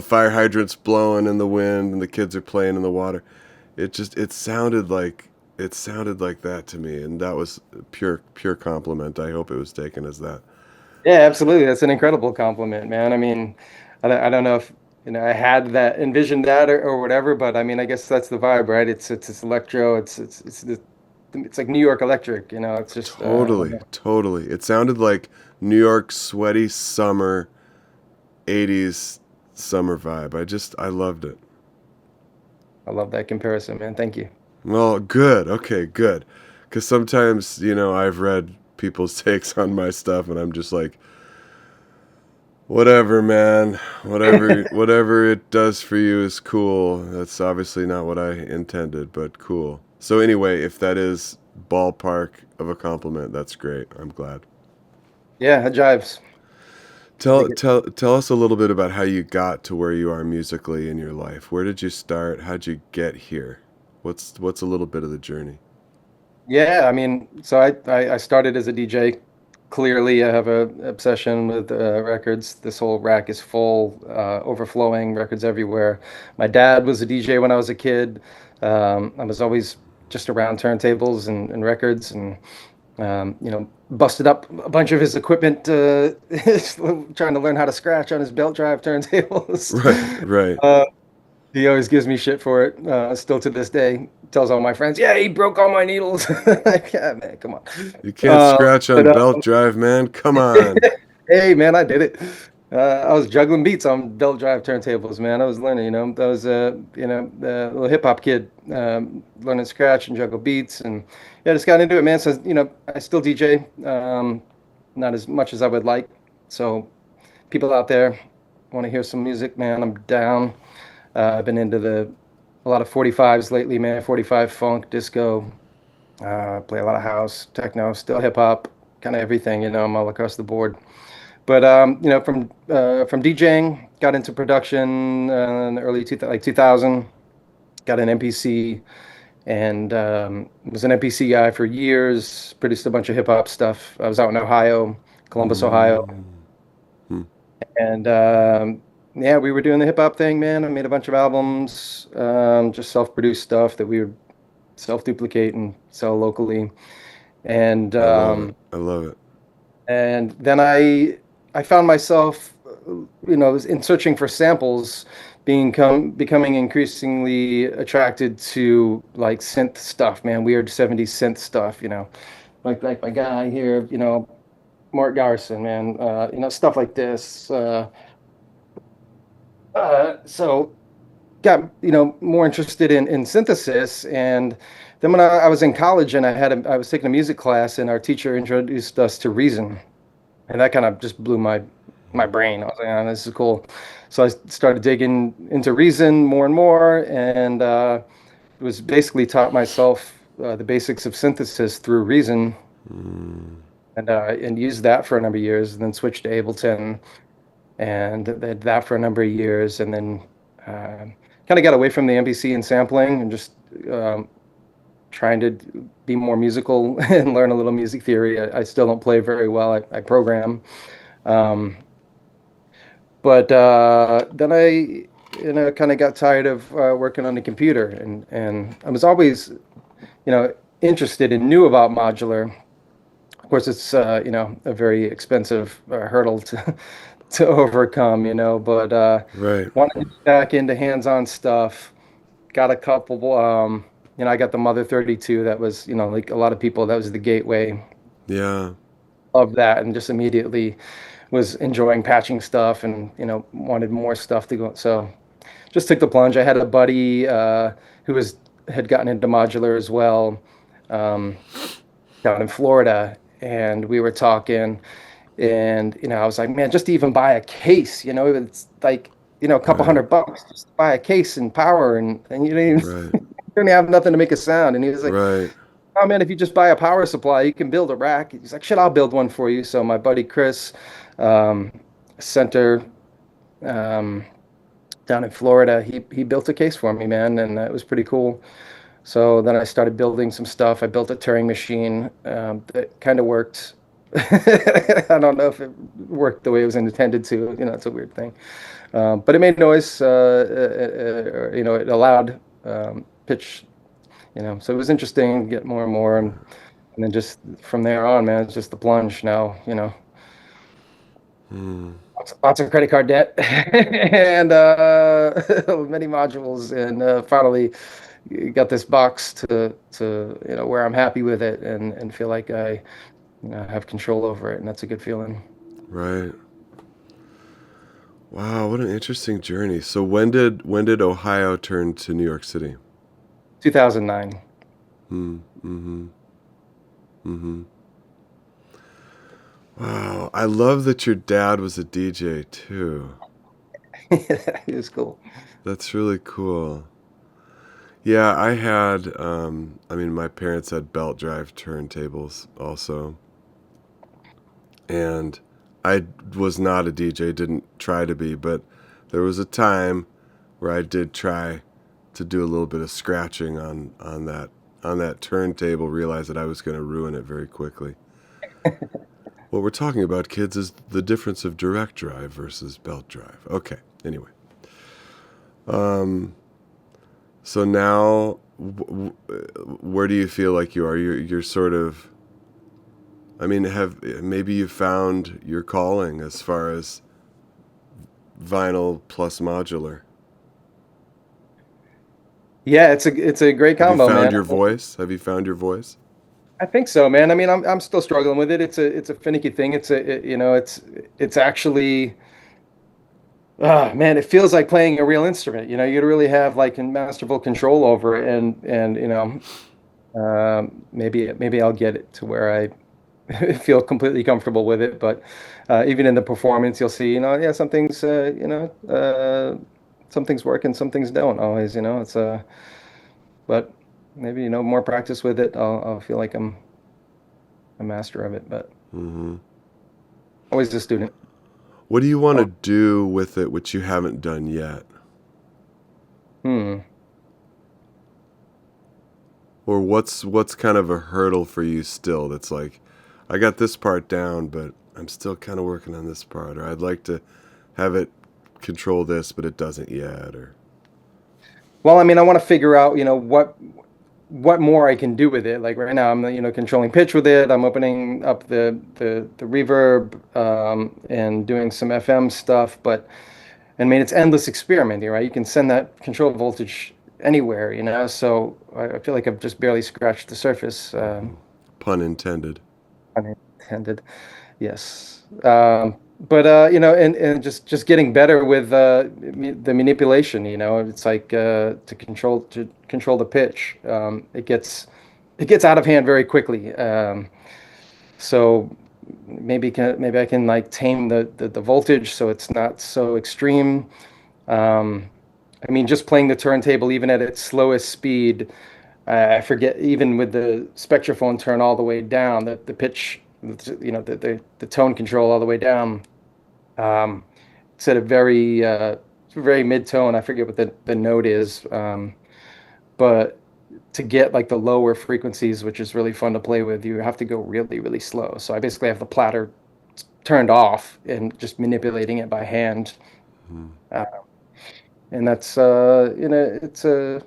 fire hydrants blowing in the wind and the kids are playing in the water. It sounded like that to me, and that was pure compliment. I hope it was taken as that. Yeah, absolutely. That's an incredible compliment, man. I mean, I don't know if I had that envisioned that or whatever, but I mean, I guess that's the vibe, right? It's electro. It's like New York electric. It's just Totally, totally. It sounded like New York sweaty summer 80s summer vibe. I loved it. I love that comparison, man. Thank you. Well, good. Okay, good. Because sometimes, I've read people's takes on my stuff and I'm just like, whatever, man. Whatever it does for you is cool. That's obviously not what I intended, but cool. So anyway, if that is ballpark of a compliment, that's great. I'm glad. Yeah, it jives. I Tell dig it. tell tell us a little bit about how you got to where you are musically in your life. Where did you start? How'd you get here? What's a little bit of the journey? Yeah, I mean, so I started as a DJ. Clearly, I have a obsession with records. This whole rack is full, overflowing, records everywhere. My dad was a DJ when I was a kid. I was always just around turntables and records, and busted up a bunch of his equipment, trying to learn how to scratch on his belt drive turntables. Right, right. Uh, he always gives me shit for it, still to this day. Tells all my friends, "Yeah, he broke all my needles." Like, yeah, man, come on. You can't Uh, scratch but on belt drive, man. Come on. Hey, man, I did it. I was juggling beats on belt drive turntables, man. I was learning, I was a little hip hop kid, learning scratch and juggle beats, and yeah, just got into it, man. So, I still DJ, not as much as I would like. So, people out there want to hear some music, man, I'm down. I've been into a lot of 45s lately, man. 45 funk, disco. Play a lot of house, techno, still hip hop, kind of everything. I'm all across the board. But from DJing, got into production in the early 2000. Got an MPC and was an MPC guy for years. Produced a bunch of hip hop stuff. I was out in Ohio, Columbus, Ohio, Mm. Hmm. and yeah, we were doing the hip hop thing, man. I made a bunch of albums, just self-produced stuff that we would self-duplicate and sell locally. And I love it. I love it. then I found myself, in searching for samples, becoming increasingly attracted to like synth stuff, man, weird 70s synth stuff, like my guy here, Mark Garrison, man, stuff like this. So got more interested in synthesis, and then when I was in college and I was taking a music class, and our teacher introduced us to Reason, and that kind of just blew my brain. I was like, oh, this is cool. So I started digging into Reason more and more, and it was basically taught myself the basics of synthesis through Reason, Mm. and used that for a number of years, and then switched to Ableton, and did that for a number of years, and then kind of got away from the MPC and sampling, and just um, trying to be more musical and learn a little music theory. I still don't play very well. I program. Um, but then I, kind of got tired of working on the computer, and I was always, interested and knew about modular. Of course, it's a very expensive hurdle to to overcome, but Right. wanted to get back into hands-on stuff. Got a couple. I got the Mother 32. That was, like a lot of people, that was the gateway Yeah. of that, and just immediately was enjoying patching stuff, and wanted more stuff to go. So just took the plunge. I had a buddy who had gotten into modular as well, um, down in Florida, and we were talking, and I was like, man, just to even buy a case, it's like, a couple Right. $100 just to buy a case and power, and you don't even, Right. you don't have nothing to make a sound. And he was like, Right. oh man, if you just buy a power supply, you can build a rack. He's like, shit, I'll build one for you. So my buddy Chris, um, Center, um, down in Florida, he built a case for me, man, and it was pretty cool. So then I started building some stuff. I built a Turing machine that kind of worked. I don't know if it worked the way it was intended to. It's a weird thing, but it made noise. It allowed pitch. So it was interesting to get more and more, and then just from there on, man, it's just the plunge now. Mm. Lots of credit card debt and many modules, and finally got this box to where I'm happy with it, and feel like I have control over it, and that's a good feeling. Right. Wow, what an interesting journey. So when did Ohio turn to New York City? 2009. Mm. Mm-hmm. Mm-hmm. Wow, I love that your dad was a DJ too. It was cool. That's really cool. Yeah, I had, I mean, my parents had belt drive turntables also. And I was not a DJ, didn't try to be, but there was a time where I did try to do a little bit of scratching on that turntable, realized that I was going to ruin it very quickly. What we're talking about, kids, is the difference of direct drive versus belt drive. Okay, anyway. Um, so now, where do you feel like you are? You're sort of, I mean, maybe you found your calling as far as vinyl plus modular. Yeah, it's a great Have you combo, man. found your voice? Have you found your voice? I think so, man. I mean, I'm still struggling with it. It's a finicky thing. It's actually, man, it feels like playing a real instrument. You really have like masterful control over it, and maybe I'll get it to where I feel completely comfortable with it. But even in the performance, you'll see, yeah, some things, some things work and some things don't always, it's but maybe, more practice with it, I'll feel like I'm a master of it, but Mm-hmm. always a student. What do you want to Oh, do with it, which you haven't done yet? hmm. Or what's kind of a hurdle for you still that's like, I got this part down, but I'm still kind of working on this part, or I'd like to have it control this, but it doesn't yet, or Well, I mean, I want to figure out, what more I can do with it. Like right now, I'm controlling pitch with it. I'm opening up the reverb, and doing some FM stuff. But I mean, it's endless experimenting, right? You can send that control voltage anywhere, So I feel like I've just barely scratched the surface, pun intended. unintended. Yes. But and just getting better with the manipulation. It's like to control the pitch. It gets out of hand very quickly. So maybe I can like tame the voltage so it's not so extreme. Um, I mean, just playing the turntable even at its slowest speed, I forget, even with the spectrophone turn all the way down, the pitch, the tone control all the way down. Um, it's at a very mid tone. I forget what the note is, but to get like the lower frequencies, which is really fun to play with, you have to go really, really slow. So I basically have the platter turned off and just manipulating it by hand. Mm. Uh, and that's it's a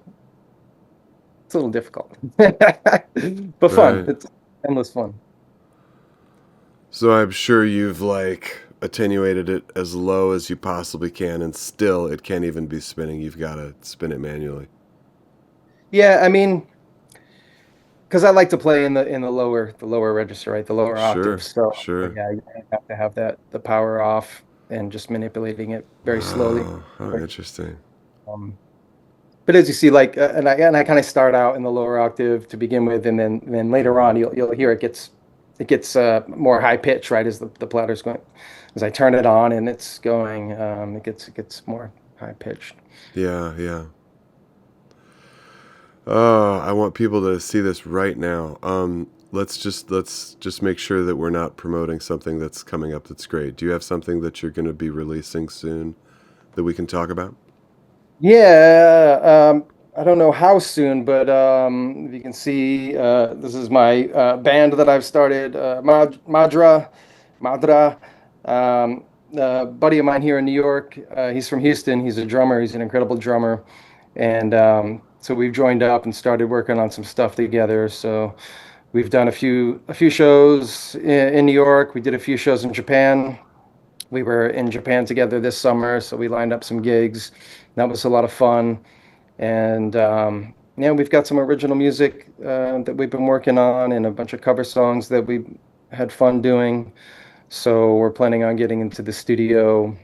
little difficult, but fun. Right. It's endless fun. So I'm sure you've like attenuated it as low as you possibly can, and still it can't even be spinning. You've got to spin it manually. Yeah, I mean, because I like to play in the lower register, right? The lower octaves. Sure, So sure. yeah, you have to have the power off and just manipulating it very slowly. Wow, how interesting. Um, but as you see, like, and I kind of start out in the lower octave to begin with, and then later on you'll hear it gets more high pitch, right? As the platter's going, as I turn it on and it's going, it gets more high pitched. Yeah, yeah. Oh, I want people to see this right now. Let's just make sure that we're not promoting something that's coming up that's great. Do you have something that you're going to be releasing soon that we can talk about? Yeah, I don't know how soon, but if you can see, this is my band that I've started, Madra. A buddy of mine here in New York. He's from Houston. He's a drummer. He's an incredible drummer, and so we've joined up and started working on some stuff together. So we've done a few shows in New York. We did a few shows in Japan. We were in Japan together this summer, so we lined up some gigs. That was a lot of fun. And yeah, we've got some original music that we've been working on and a bunch of cover songs that we had fun doing. So we're planning on getting into the studio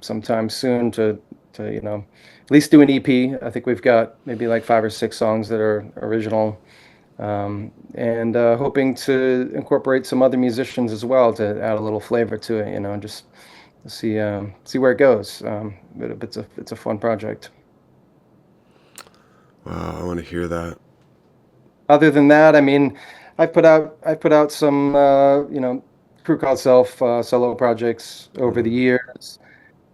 sometime soon to at least do an EP. I think we've got maybe like 5 or 6 songs that are original, and hoping to incorporate some other musicians as well to add a little flavor to it. Just see where it goes. But it's a fun project. Wow, I want to hear that. Other than that, I mean, I put out some crew called self solo projects over the Mm-hmm. years,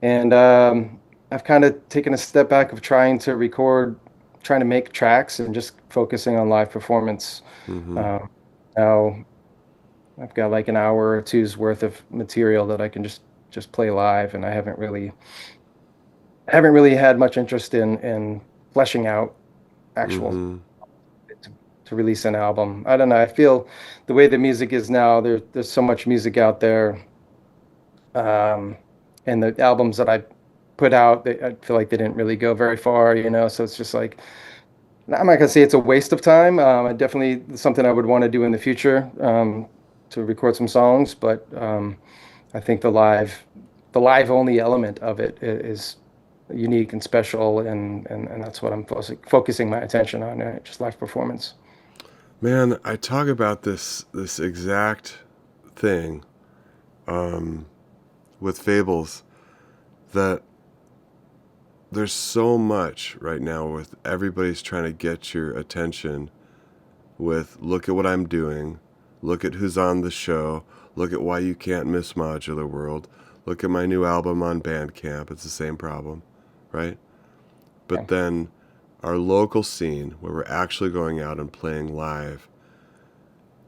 and I've kind of taken a step back of trying to make tracks and just focusing on live performance. Mm-hmm. Um, Now I've got like an hour or two's worth of material that I can just play live, and I haven't really had much interest in fleshing out actual Mm-hmm. to release an album. I don't know. I feel the way the music is now, there's so much music out there, um, and the albums that I put out, I feel like they didn't really go very far. So it's just like I'm not gonna say it's a waste of time. I definitely something I would want to do in the future, to record some songs, but I think the live only element of it is unique and special, and that's what I'm focusing my attention on, just live performance. Man, I talk about this exact thing with Fables, that there's so much right now with everybody's trying to get your attention with look at what I'm doing, look at who's on the show, look at why you can't miss Modular World, look at my new album on Bandcamp. It's the same problem, right? But Yeah. then our local scene where we're actually going out and playing live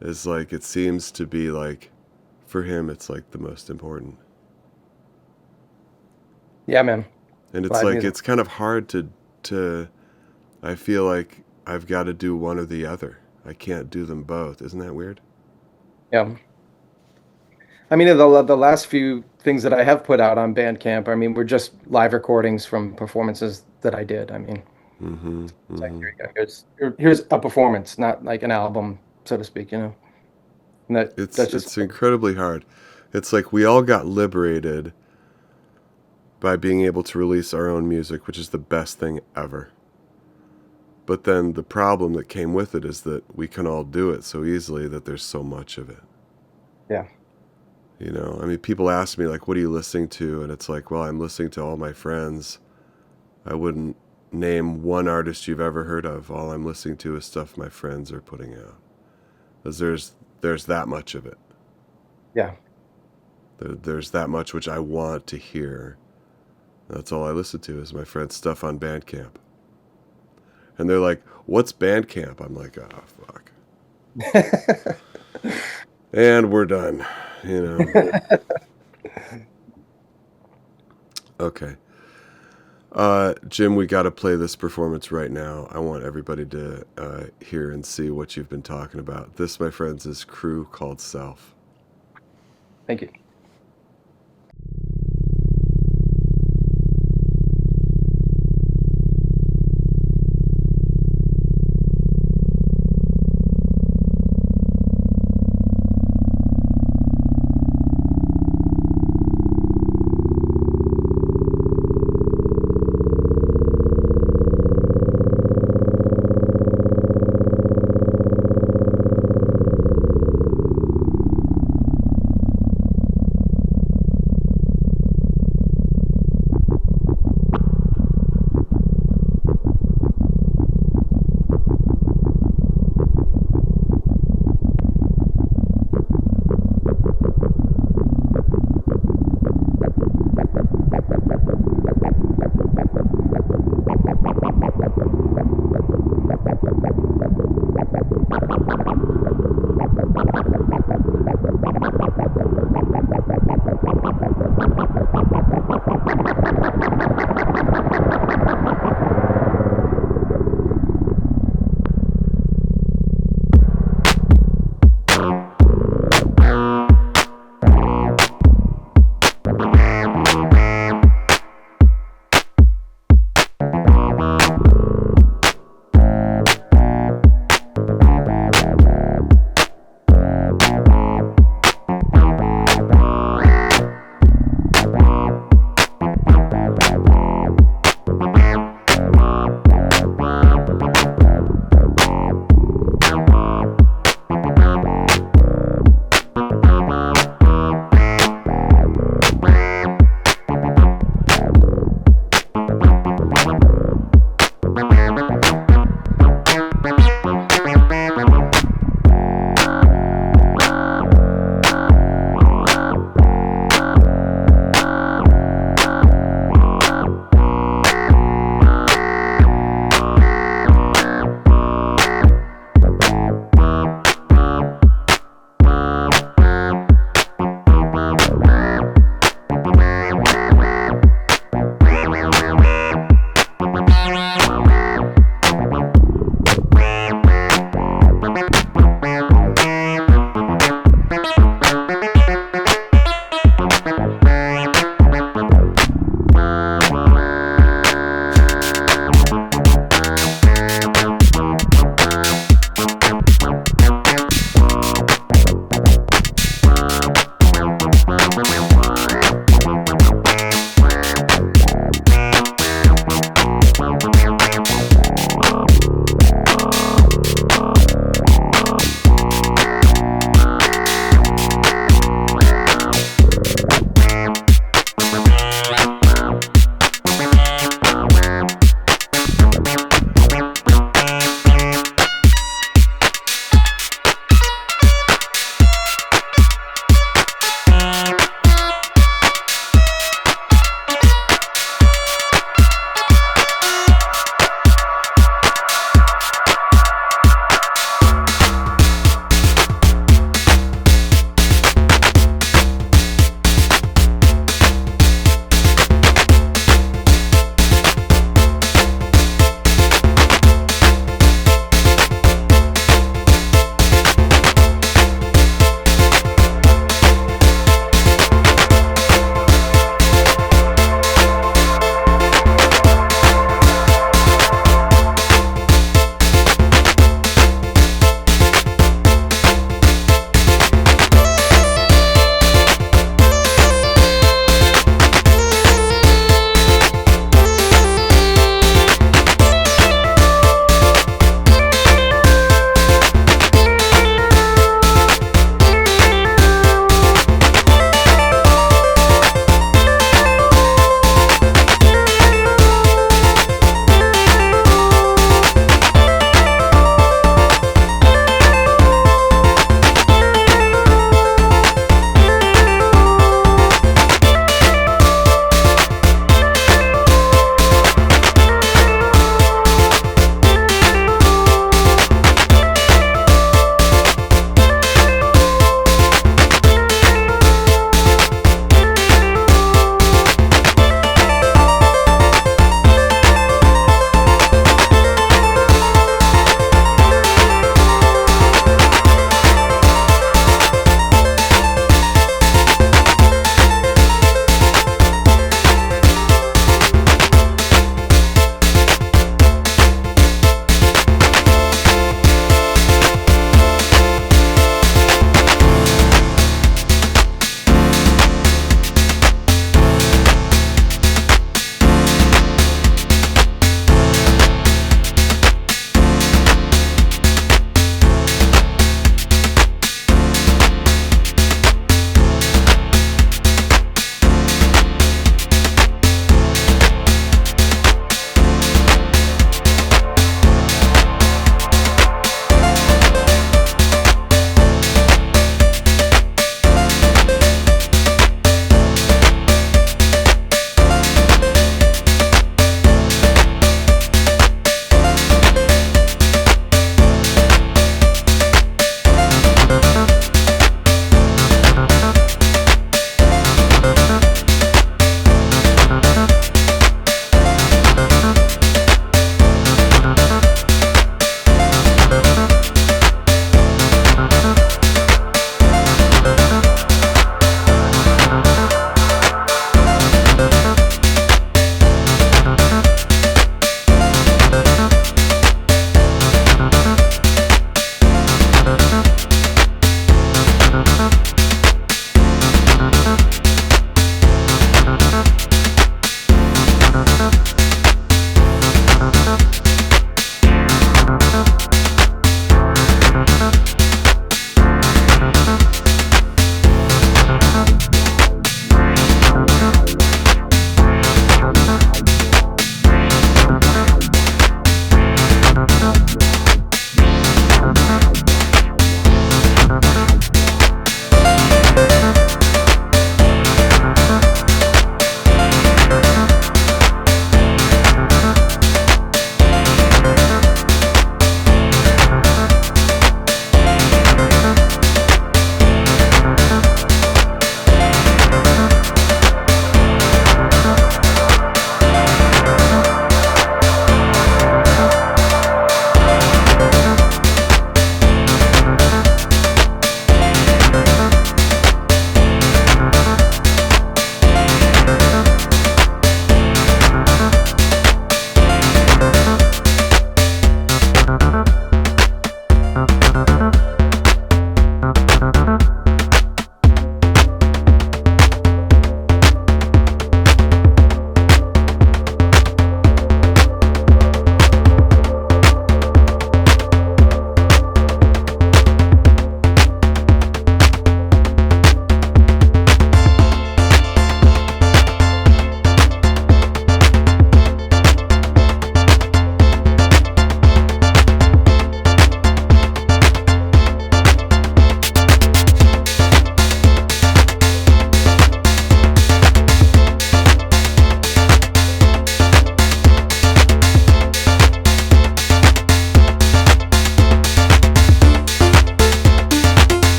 is like, it seems to be like, for him, it's like the most important. Yeah, man. And it's Live like, music. it's kind of hard to, I feel like I've got to do one or the other. I can't do them both. Isn't that weird? Yeah. I mean, the last few things that I have put out on Bandcamp, I mean, were just live recordings from performances that I did. I mean, Mm-hmm. it's like, Mm-hmm. here you go. Here's a performance, not like an album, so to speak, you know. And that's just It's incredibly hard. It's like we all got liberated by being able to release our own music, which is the best thing ever. But then the problem that came with it is that we can all do it so easily that there's so much of it. yeah. You know, I mean, people ask me, like, what are you listening to? And it's like, well, I'm listening to all my friends. I wouldn't name one artist you've ever heard of. All I'm listening to is stuff my friends are putting out. Because there's that much of it. Yeah. There's that much which I want to hear. That's all I listen to is my friend's stuff on Bandcamp. And they're like, what's Bandcamp? I'm like, oh, fuck. And we're done, you know. Okay. Jim, we got to play this performance right now. I want everybody to hear and see what you've been talking about. This, my friends, is Crew Called Self. Thank you.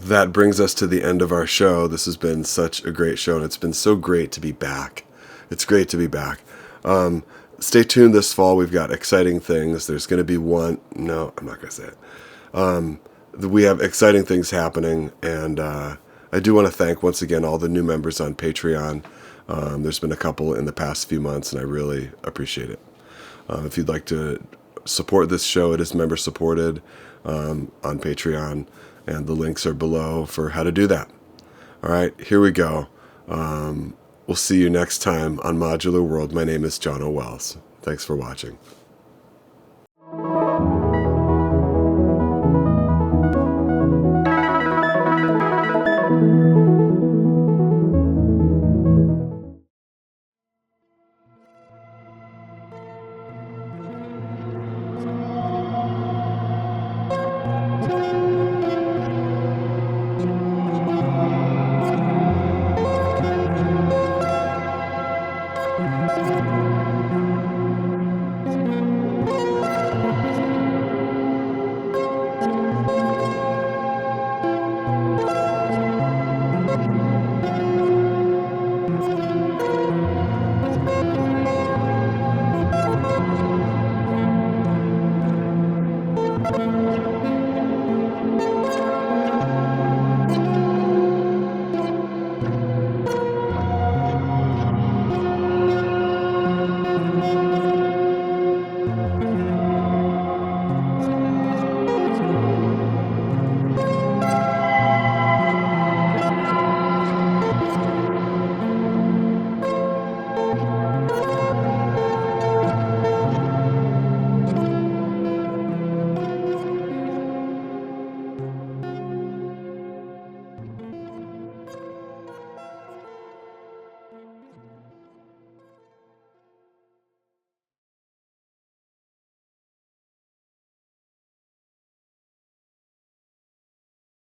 that brings us to the end of our show. This has been such a great show, and it's been so great to be back. It's great to be back. Stay tuned this fall. We've got exciting things. There's going to be one. No, I'm not going to say it. We have exciting things happening, and I do want to thank once again all the new members on Patreon. There's been a couple in the past few months, and I really appreciate it. If you'd like to support this show, it is member supported on Patreon, and the links are below for how to do that. All right, here we go. We'll see you next time on Modular World. My name is Johno Wells. Thanks for watching.